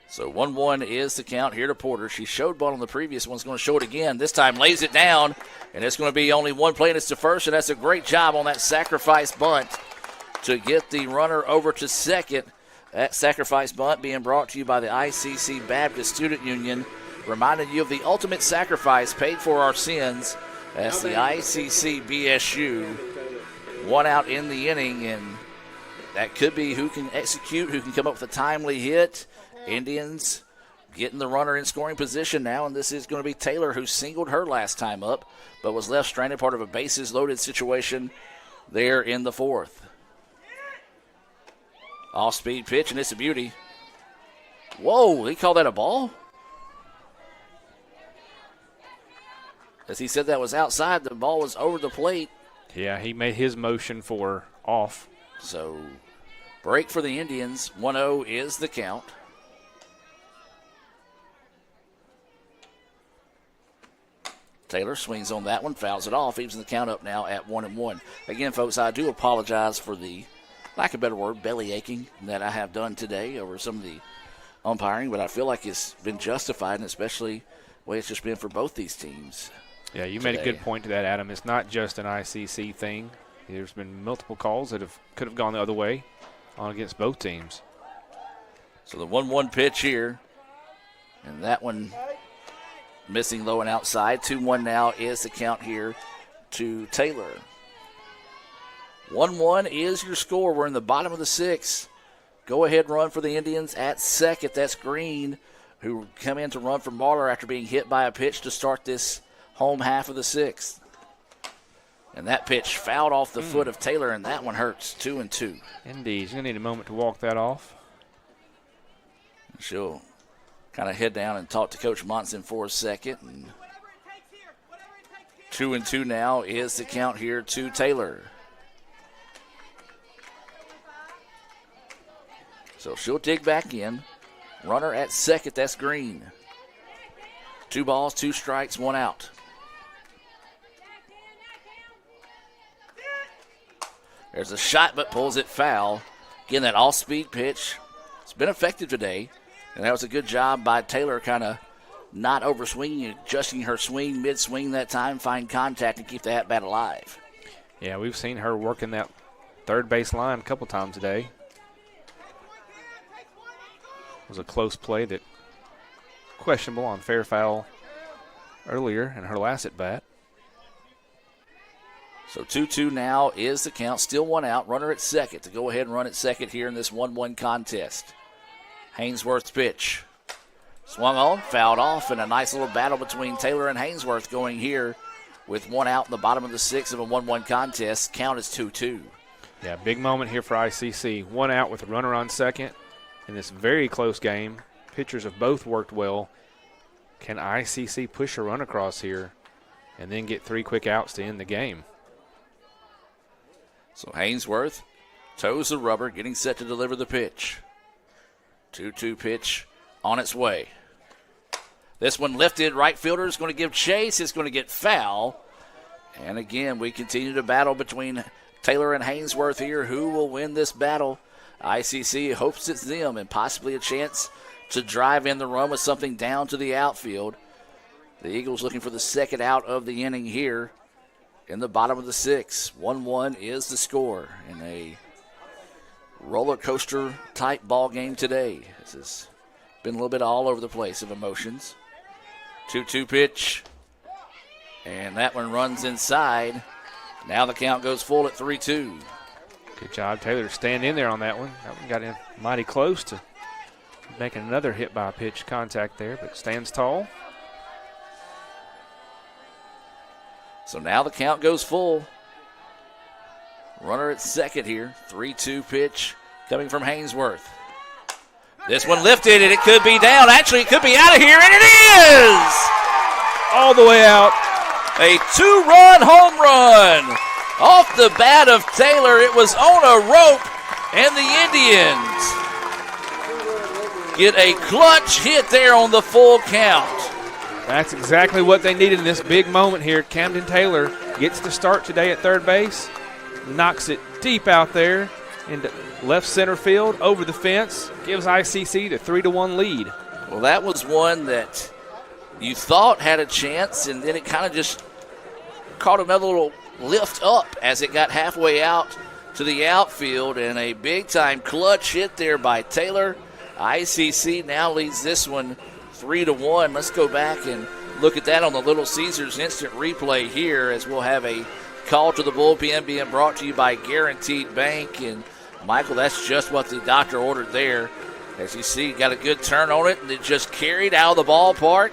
So 1-1 is the count here to Porter. She showed bunt on the previous one's going to show it again. This time lays it down, and it's going to be only one play, and it's to first, and that's a great job on that sacrifice bunt to get the runner over to second. That sacrifice bunt being brought to you by the ICC Baptist Student Union, reminding you of the ultimate sacrifice paid for our sins. That's the ICC BSU. One out in the inning, and that could be who can execute, who can come up with a timely hit. Indians getting the runner in scoring position now, and this is going to be Taylor, who singled her last time up, but was left stranded, part of a bases-loaded situation there in the 4th. Off-speed pitch, and it's a beauty. Whoa, he called that a ball? As he said that was outside, the ball was over the plate. Yeah, he made his motion for off. So, break for the Indians. 1-0 is the count. Taylor swings on that one, fouls it off, evens the count up now at 1-1. Again, folks, I do apologize for the, lack of a better word, belly aching that I have done today over some of the umpiring, but I feel like it's been justified, and especially the way it's just been for both these teams. Yeah, you made a good point to that, Adam. It's not just an ICC thing. There's been multiple calls that could have gone the other way on against both teams. So the 1-1 pitch here, and that one missing low and outside. 2-1 now is the count here to Taylor. 1-1 is your score. We're in the bottom of the 6th. Go-ahead run for the Indians at second. That's Green, who come in to run for Marler after being hit by a pitch to start this home half of the 6th. And that pitch fouled off the foot of Taylor, and that one hurts. 2-2. Indeed. He's going to need a moment to walk that off. She'll kind of head down and talk to Coach Monson for a second. And 2-2 now is the count here to Taylor. So she'll dig back in. Runner at second, that's Green. 2 balls, 2 strikes, 1 out. There's a shot, but pulls it foul. Again, that all-speed pitch. It's been effective today. And that was a good job by Taylor, kind of not overswinging, adjusting her swing, mid-swing that time, find contact, and keep the at-bat alive. Yeah, we've seen her working that third base line a couple times today. It was a close play that questionable on fair foul earlier in her last at-bat. So 2-2 now is the count. Still 1 out. Runner at second to go ahead and run at second here in this 1-1 contest. Hainsworth's pitch. Swung on, fouled off, and a nice little battle between Taylor and Hainsworth going here with 1 out in the bottom of the 6th of a 1-1 contest. Count is 2-2. Yeah, big moment here for ICC. 1 out with a runner on second in this very close game. Pitchers have both worked well. Can ICC push a run across here and then get 3 quick outs to end the game? So Hainsworth toes the rubber, getting set to deliver the pitch. 2-2 pitch on its way. This one lifted. Right fielder is going to give chase. It's going to get foul. And again, we continue to battle between Taylor and Hainsworth here. Who will win this battle? ICC hopes it's them, and possibly a chance to drive in the run with something down to the outfield. The Eagles looking for the second out of the inning here in the bottom of the 6th. 1-1 is the score in a roller coaster type ball game today. This has been a little bit all over the place of emotions. 2-2 pitch, and that one runs inside. Now the count goes full at 3-2. Good job, Taylor, to stand in there on that one. That one got in mighty close to making another hit by pitch contact there, but stands tall. So now the count goes full. Runner at second here. 3-2 pitch coming from Hainsworth. This one lifted, and it could be down. Actually, it could be out of here, and it is! All the way out. A 2-run home run off the bat of Taylor. It was on a rope, and the Indians get a clutch hit there on the full count. That's exactly what they needed in this big moment here. Camden Taylor gets the start today at third base, knocks it deep out there into left center field, over the fence, gives ICC the 3-1 lead. Well, that was one that you thought had a chance, and then it kind of just caught another little lift up as it got halfway out to the outfield, and a big-time clutch hit there by Taylor. ICC now leads this one 3-1. Let's go back and look at that on the Little Caesars instant replay here, as we'll have a call to the bullpen being brought to you by Guaranteed Bank. And Michael, that's just what the doctor ordered there. As you see, got a good turn on it, and it just carried out of the ballpark.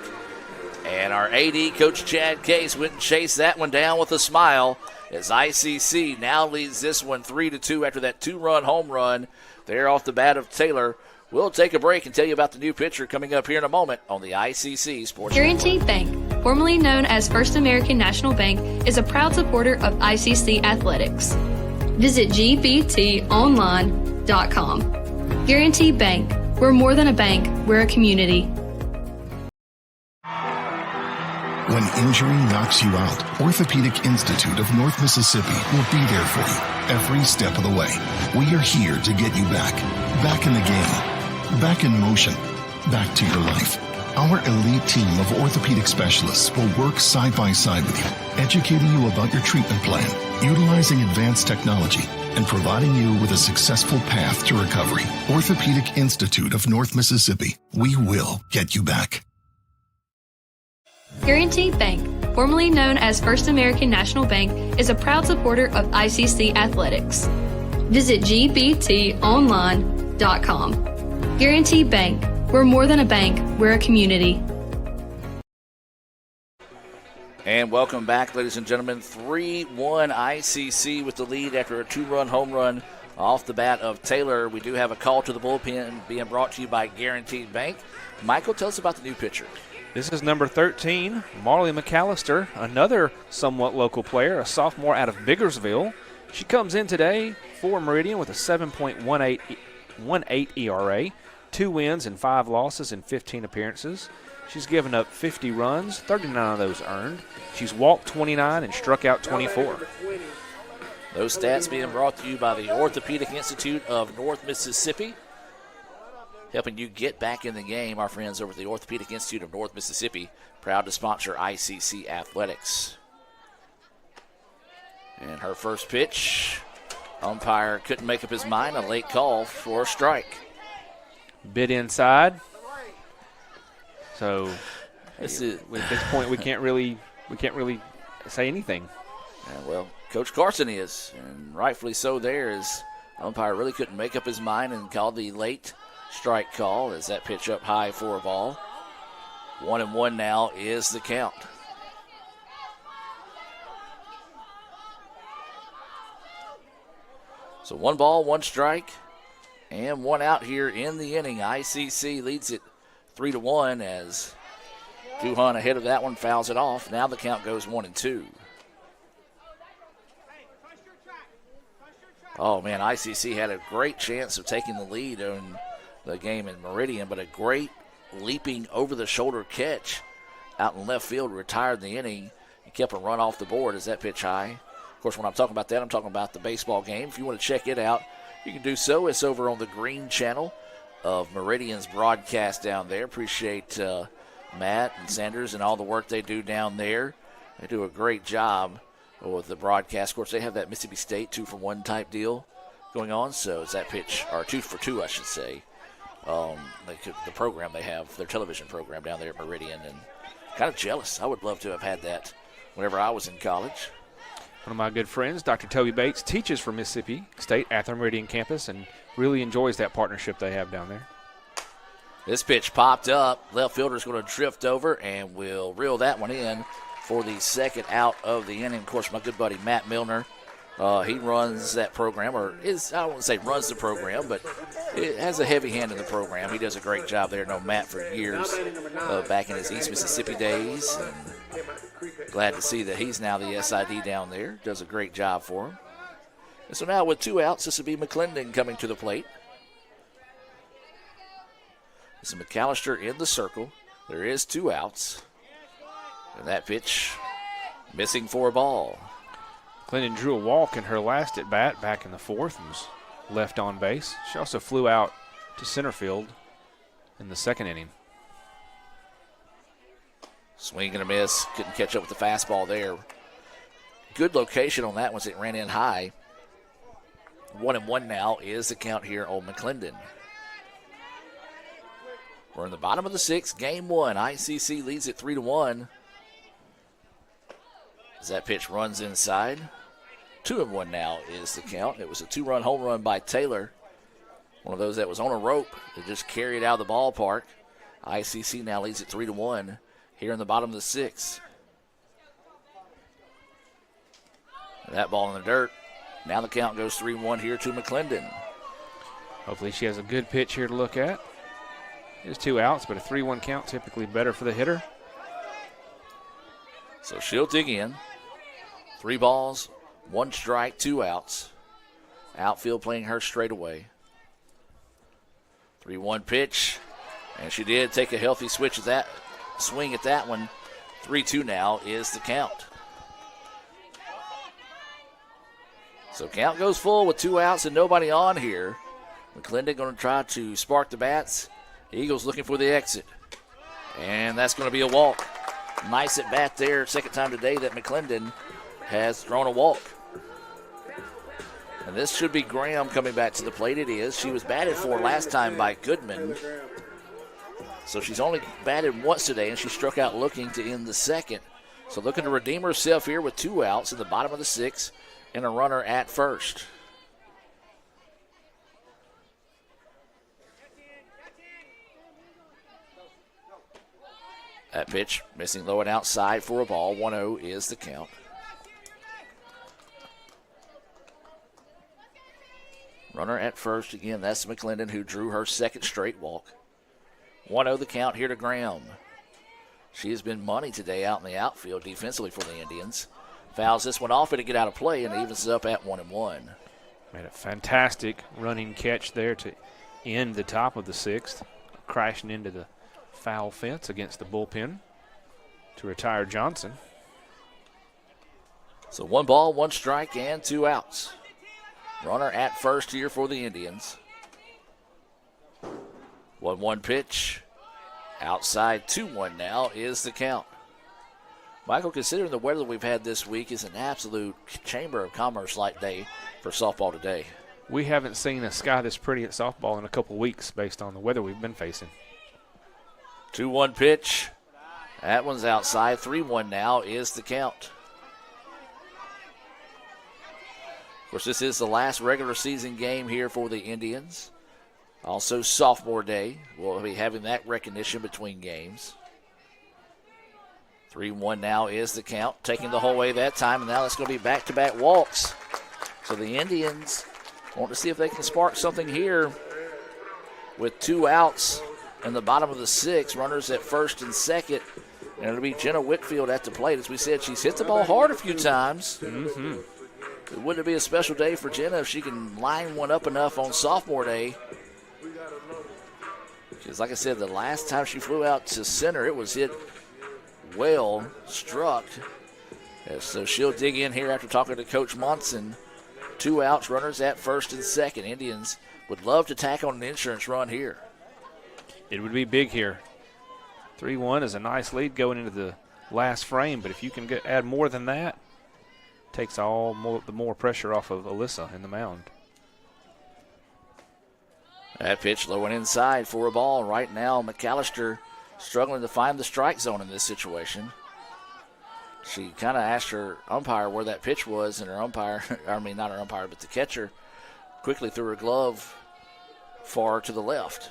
And our AD, Coach Chad Case, went and chased that one down with a smile, as ICC now leads this one 3-2 after that 2-run home run there off the bat of Taylor. We'll take a break and tell you about the new pitcher coming up here in a moment on the ICC Sports Guaranteed Bank, formerly known as First American National Bank, is a proud supporter of ICC athletics. Visit gbtonline.com. Guaranteed Bank. We're more than a bank, we're a community. When injury knocks you out, Orthopedic Institute of North Mississippi will be there for you every step of the way. We are here to get you back in the game, back in motion, back to your life. Our elite team of orthopedic specialists will work side by side with you, educating you about your treatment plan, utilizing advanced technology, and providing you with a successful path to recovery. Orthopedic Institute of North Mississippi. We will get you back. Guaranteed Bank, formerly known as First American National Bank, is a proud supporter of ICC athletics. Visit gbtonline.com. Guaranteed Bank. We're more than a bank, we're a community. And welcome back, ladies and gentlemen. 3-1 ICC with the lead after a 2-run home run off the bat of Taylor. We do have a call to the bullpen being brought to you by Guaranteed Bank. Michael, tell us about the new pitcher. This is number 13, Marley McAllister, another somewhat local player, a sophomore out of Biggersville. She comes in today for Meridian with a 7.18 ERA, 2 wins and 5 losses in 15 appearances. She's given up 50 runs, 39 of those earned. She's walked 29 and struck out 24. Those stats being brought to you by the Orthopedic Institute of North Mississippi, helping you get back in the game. Our friends over at the Orthopedic Institute of North Mississippi, proud to sponsor ICC Athletics. And her first pitch, umpire couldn't make up his mind, a late call for a strike. Bit inside. So at this point, we can't really say anything. Well, Coach Carson is, and rightfully so. There is umpire really couldn't make up his mind and called the late strike call as that pitch up high for a ball. 1-1 now is the count. So 1 ball, 1 strike, and 1 out here in the inning. ICC leads it 3-1 as Duhan ahead of that one fouls it off. Now the count goes 1-2. Oh, man, ICC had a great chance of taking the lead in the game in Meridian, but a great leaping over-the-shoulder catch out in left field retired the inning. He kept a run off the board as that pitch high. Of course, when I'm talking about that, I'm talking about the baseball game. If you want to check it out, you can do so. It's over on the Green Channel of Meridian's broadcast down there. Appreciate Matt and Sanders and all the work they do down there. They do a great job with the broadcast. Of course, they have that Mississippi State 2-for-1 type deal going on. So it's that pitch, or 2-for-2, I should say. The program they have, their television program down there at Meridian, and kind of jealous. I would love to have had that whenever I was in college. One of my good friends, Dr. Toby Bates, teaches for Mississippi State at the Meridian campus and really enjoys that partnership they have down there. This pitch popped up. Left fielder's going to drift over and will reel that one in for the second out of the inning. Of course, my good buddy Matt Milner, he runs that program, I wouldn't say runs the program, but it has a heavy hand in the program. He does a great job there. Know Matt for years, back in his East Mississippi days. And glad to see that he's now the SID down there. Does a great job for him. And so now with 2 outs, this will be McClendon coming to the plate. This is McAllister in the circle. There is 2 outs. And that pitch missing for a ball. Clinton drew a walk in her last at bat back in the 4th and was left on base. She also flew out to center field in the 2nd inning. Swing and a miss. Couldn't catch up with the fastball there. Good location on that once it ran in high. 1-1 now is the count here on McClendon. We're in the bottom of the 6th, game 1. ICC leads it 3-1. As that pitch runs inside. 2-1 now is the count. It was a 2-run home run by Taylor. One of those that was on a rope that just carried out of the ballpark. ICC now leads it 3-1 here in the bottom of the 6th. That ball in the dirt. Now the count goes 3-1 here to McClendon. Hopefully she has a good pitch here to look at. There's 2 outs, but a 3-1 count typically better for the hitter. So she'll dig in. 3 balls, 1 strike, 2 outs. Outfield playing her straight away. 3-1 pitch, and she did take a healthy swing at that one. 3-2 now is the count. So count goes full with 2 outs and nobody on here. McClendon going to try to spark the bats. Eagles looking for the exit. And that's going to be a walk. Nice at bat there. 2nd time today that McClendon has thrown a walk. And this should be Graham coming back to the plate. It is. She was batted for last time by Goodman. So she's only batted once today, and she struck out looking to end the 2nd. So looking to redeem herself here with 2 outs in the bottom of the 6th and a runner at first. That pitch missing low and outside for a ball. 1-0 is the count. Runner at first again. That's McClendon, who drew her second straight walk. 1-0 the count here to Graham. She has been money today out in the outfield defensively for the Indians. Fouls this one off, it'll get out of play, and evens up at 1-1. Made a fantastic running catch there to end the top of the sixth, crashing into the foul fence against the bullpen to retire Johnson. So 1 ball, 1 strike, and 2 outs. Runner at first here for the Indians. 1-1 pitch. Outside 2-1 now is the count. Michael, considering the weather we've had this week, is an absolute Chamber of Commerce-like day for softball today. We haven't seen a sky this pretty at softball in a couple weeks based on the weather we've been facing. 2-1 pitch. That one's outside. 3-1 now is the count. Of course, this is the last regular season game here for the Indians. Also, sophomore day. We'll be having that recognition between games. 3-1 now is the count. Taking the whole way that time, and now it's going to be back-to-back walks. So the Indians want to see if they can spark something here with 2 outs in the bottom of the 6th. Runners at first and second. And it'll be Jenna Whitfield at the plate. As we said, she's hit the ball hard a few times. Wouldn't it be a special day for Jenna if she can line one up enough on sophomore day? Because like I said, the last time she flew out to center, it was hit well, struck. So she'll dig in here after talking to Coach Monson. 2 outs, runners at first and second. Indians would love to tack on an insurance run here. It would be big here. 3-1 is a nice lead going into the last frame, but if you can add more than that, takes the more pressure off of Alyssa in the mound. That pitch low and inside for a ball. Right now, McAllister struggling to find the strike zone in this situation. She kind of asked her umpire where that pitch was, and her umpire, not her umpire, but the catcher, quickly threw her glove far to the left.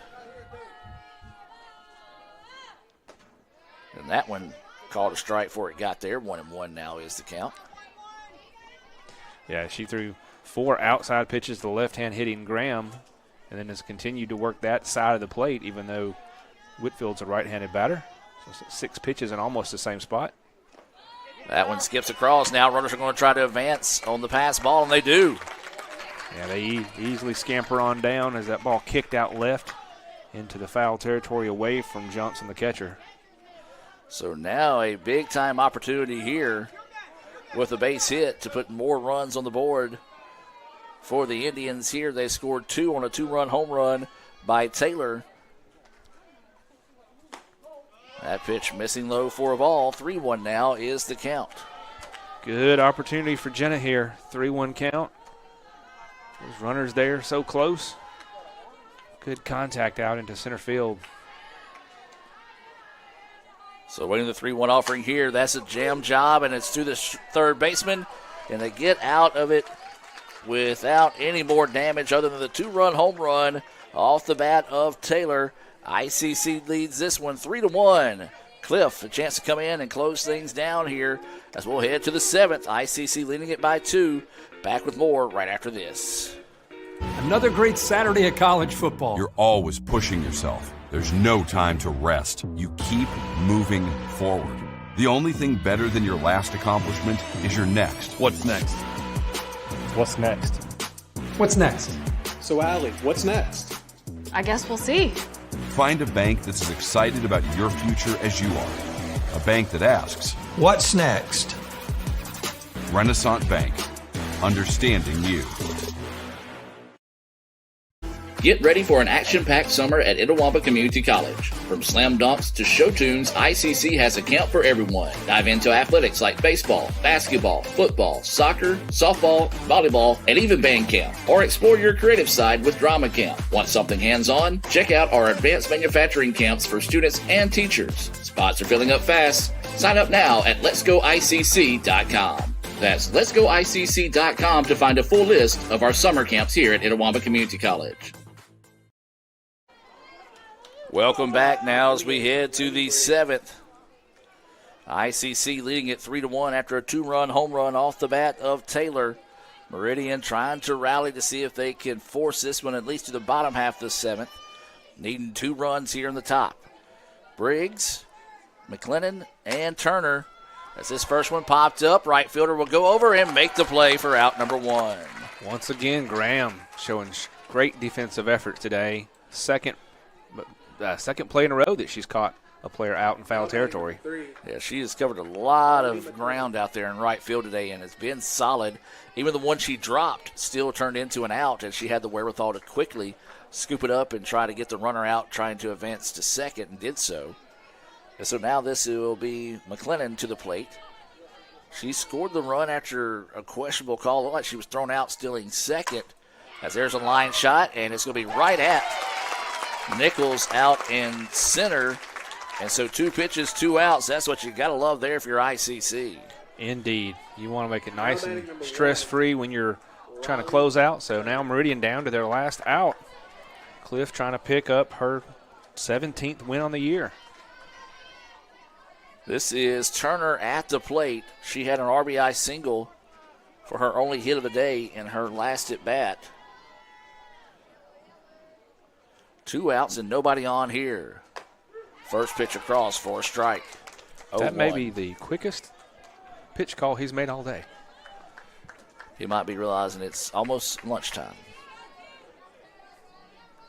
And that one called a strike before it got there. 1-1 now is the count. Yeah, she threw 4 outside pitches to the left-hand hitting Graham, and then has continued to work that side of the plate, even though Whitfield's a right-handed batter. So 6 pitches in almost the same spot. That one skips across. Now runners are going to try to advance on the pass ball, and they do. Yeah, they easily scamper on down as that ball kicked out left into the foul territory away from Johnson, the catcher. So now a big-time opportunity here with a base hit to put more runs on the board for the Indians here. They scored 2 on a 2-run home run by Taylor. That pitch missing low for a ball. 3-1 now is the count. Good opportunity for Jenna here. 3-1 count. Those runners there so close. Good contact out into center field. So waiting the 3-1 offering here. That's a jam job, and it's to the third baseman. And they get out of it without any more damage other than the 2-run home run off the bat of Taylor. ICC leads this one 3-1. Cliff, a chance to come in and close things down here as we'll head to the 7th. ICC leading it by 2. Back with more right after this. Another great Saturday of college football. You're always pushing yourself. There's no time to rest. You keep moving forward. The only thing better than your last accomplishment is your next. What's next? What's next? What's next? So, Allie, what's next? I guess we'll see. Find a bank that's as excited about your future as you are. A bank that asks, What's next? Renaissance Bank. Understanding you. Get ready for an action-packed summer at Itawamba Community College. From slam dunks to show tunes, ICC has a camp for everyone. Dive into athletics like baseball, basketball, football, soccer, softball, volleyball, and even band camp. Or explore your creative side with drama camp. Want something hands-on? Check out our advanced manufacturing camps for students and teachers. Spots are filling up fast. Sign up now at letsgoicc.com. That's letsgoicc.com to find a full list of our summer camps here at Itawamba Community College. Welcome back now as we head to the 7th. ICC leading it 3-1 after a 2-run home run off the bat of Taylor. Meridian trying to rally to see if they can force this one at least to the bottom half of the 7th. Needing 2 runs here in the top. Briggs, McLennan, and Turner. As this first one popped up, right fielder will go over and make the play for out number 1. Once again, Graham showing great defensive effort today. Second play in a row that she's caught a player out in foul territory. Yeah, she has covered a lot of ground out there in right field today and has been solid. Even the one she dropped still turned into an out, and she had the wherewithal to quickly scoop it up and try to get the runner out, trying to advance to second, and did so. And so now this will be McLennan to the plate. She scored the run after a questionable call. Looked like she was thrown out, stealing second. As there's a line shot, and it's going to be right at Nichols out in center. And so 2 pitches, 2 outs. That's what you got to love there if you're ICC. Indeed. You want to make it nice and stress-free when you're trying to close out. So now Meridian down to their last out. Cliff trying to pick up her 17th win on the year. This is Turner at the plate. She had an RBI single for her only hit of the day in her last at bat. 2 outs and nobody on here. First pitch across for a strike. That may be the quickest pitch call he's made all day. He might be realizing it's almost lunchtime.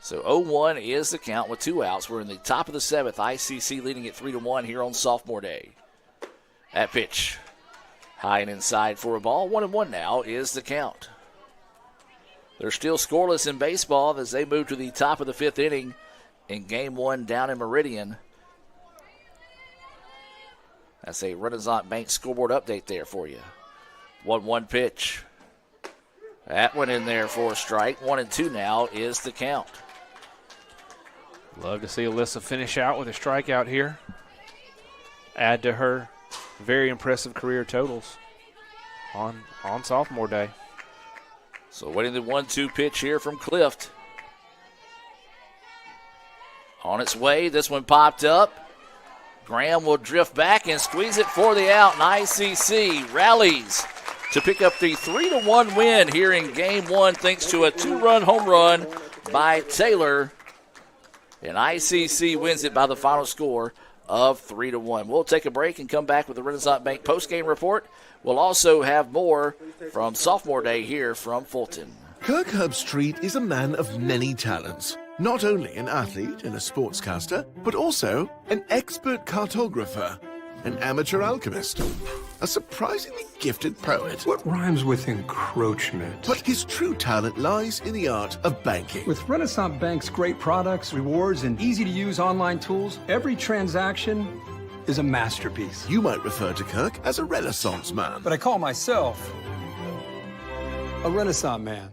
So 0-1 is the count with 2 outs. We're in the top of the 7th. ICC leading it 3-1 here on sophomore day. That pitch high and inside for a ball. 1-1 now is the count. They're still scoreless in baseball as they move to the top of the 5th inning in game 1 down in Meridian. That's a Renaissance Bank scoreboard update there for you. 1-1 pitch. That one in there for a strike. 1-2 now is the count. Love to see Alyssa finish out with a strikeout here. Add to her very impressive career totals on sophomore day. So waiting the 1-2 pitch here from Clift. On its way, this one popped up. Graham will drift back and squeeze it for the out, and ICC rallies to pick up the 3-1 win here in game 1 thanks to a 2-run home run by Taylor. And ICC wins it by the final score of 3-1. We'll take a break and come back with the Renaissance Bank postgame report. We'll also have more from sophomore day here from Fulton. Kirk Herbstreit is a man of many talents. Not only an athlete and a sportscaster, but also an expert cartographer, an amateur alchemist, a surprisingly gifted poet. What rhymes with encroachment? But his true talent lies in the art of banking. With Renaissance Bank's great products, rewards, and easy-to-use online tools, every transaction is a masterpiece. You might refer to Kirk as a Renaissance man. But I call myself a Renaissance man.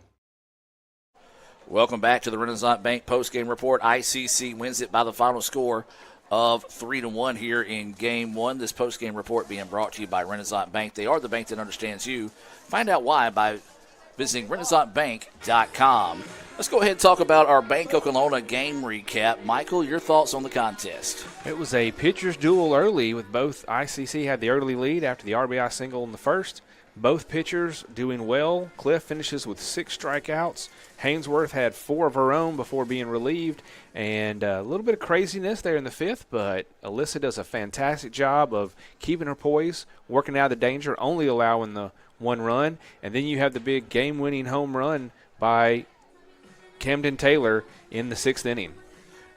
Welcome back to the Renaissance Bank postgame report. ICC wins it by the final score of 3-1 here in game 1. This postgame report being brought to you by Renaissance Bank. They are the bank that understands you. Find out why by visiting renaissancebank.com. Let's go ahead and talk about our Bank Oklahoma game recap. Michael, your thoughts on the contest? It was a pitcher's duel early with both. ICC had the early lead after the RBI single in the first. Both pitchers doing well. Cliff finishes with 6 strikeouts. Hainsworth had 4 of her own before being relieved. And a little bit of craziness there in the 5th, but Alyssa does a fantastic job of keeping her poise, working out of the danger, only allowing the 1 run. And then you have the big game-winning home run by Camden Taylor in the 6th inning.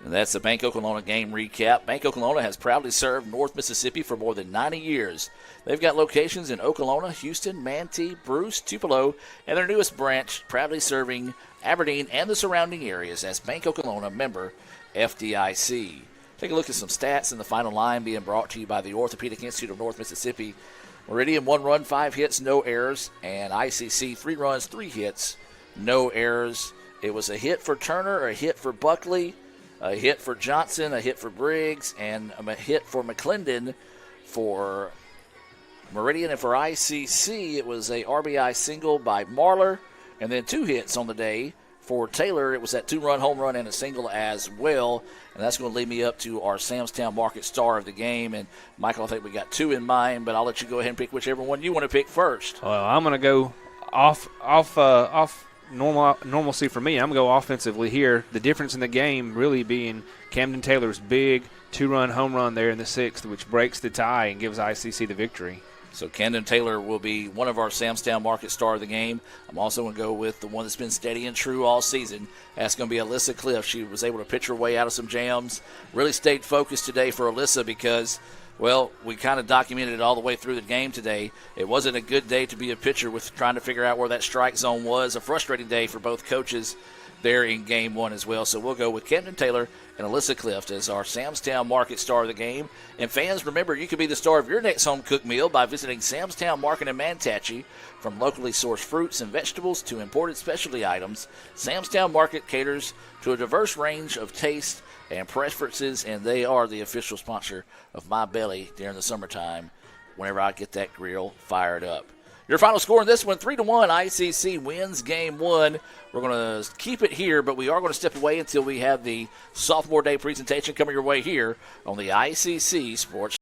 And that's the Bank Oklahoma game recap. Bank Oklahoma has proudly served North Mississippi for more than 90 years. They've got locations in Oklahoma, Houston, Manatee, Bruce, Tupelo, and their newest branch proudly serving Aberdeen and the surrounding areas as Bank Oklahoma member FDIC. Take a look at some stats in the final line being brought to you by the Orthopedic Institute of North Mississippi. Meridian 1 run, 5 hits, no errors, and ICC 3 runs, 3 hits, no errors. It was a hit for Turner, a hit for Buckley, a hit for Johnson, a hit for Briggs, and a hit for McClendon for Meridian. And for ICC, it was a RBI single by Marler, and then 2 hits on the day For Taylor, it was that 2-run home run and a single as well. And that's going to lead me up to our Samstown Market star of the game. And, Michael, I think we got 2 in mind, but I'll let you go ahead and pick whichever one you want to pick first. Well, I'm going to go off normalcy for me. I'm going to go offensively here. The difference in the game really being Camden Taylor's big 2-run home run there in the 6th, which breaks the tie and gives ICC the victory. So Camden Taylor will be one of our Samstown Market star of the game. I'm also going to go with the one that's been steady and true all season. That's going to be Alyssa Cliff. She was able to pitch her way out of some jams. Really stayed focused today for Alyssa because, well, we kind of documented it all the way through the game today. It wasn't a good day to be a pitcher with trying to figure out where that strike zone was. A frustrating day for both coaches there in Game 1 as well. So we'll go with Camden Taylor and Alyssa Clift as our Samstown Market star of the game. And fans, remember, you could be the star of your next home cooked meal by visiting Samstown Market in Manatachee. From locally sourced fruits and vegetables to imported specialty items, Samstown Market caters to a diverse range of tastes and preferences, and they are the official sponsor of my belly during the summertime whenever I get that grill fired up. Your final score in this one, 3-1, ICC wins Game 1. We're going to keep it here, but we are going to step away until we have the Sophomore Day presentation coming your way here on the ICC Sports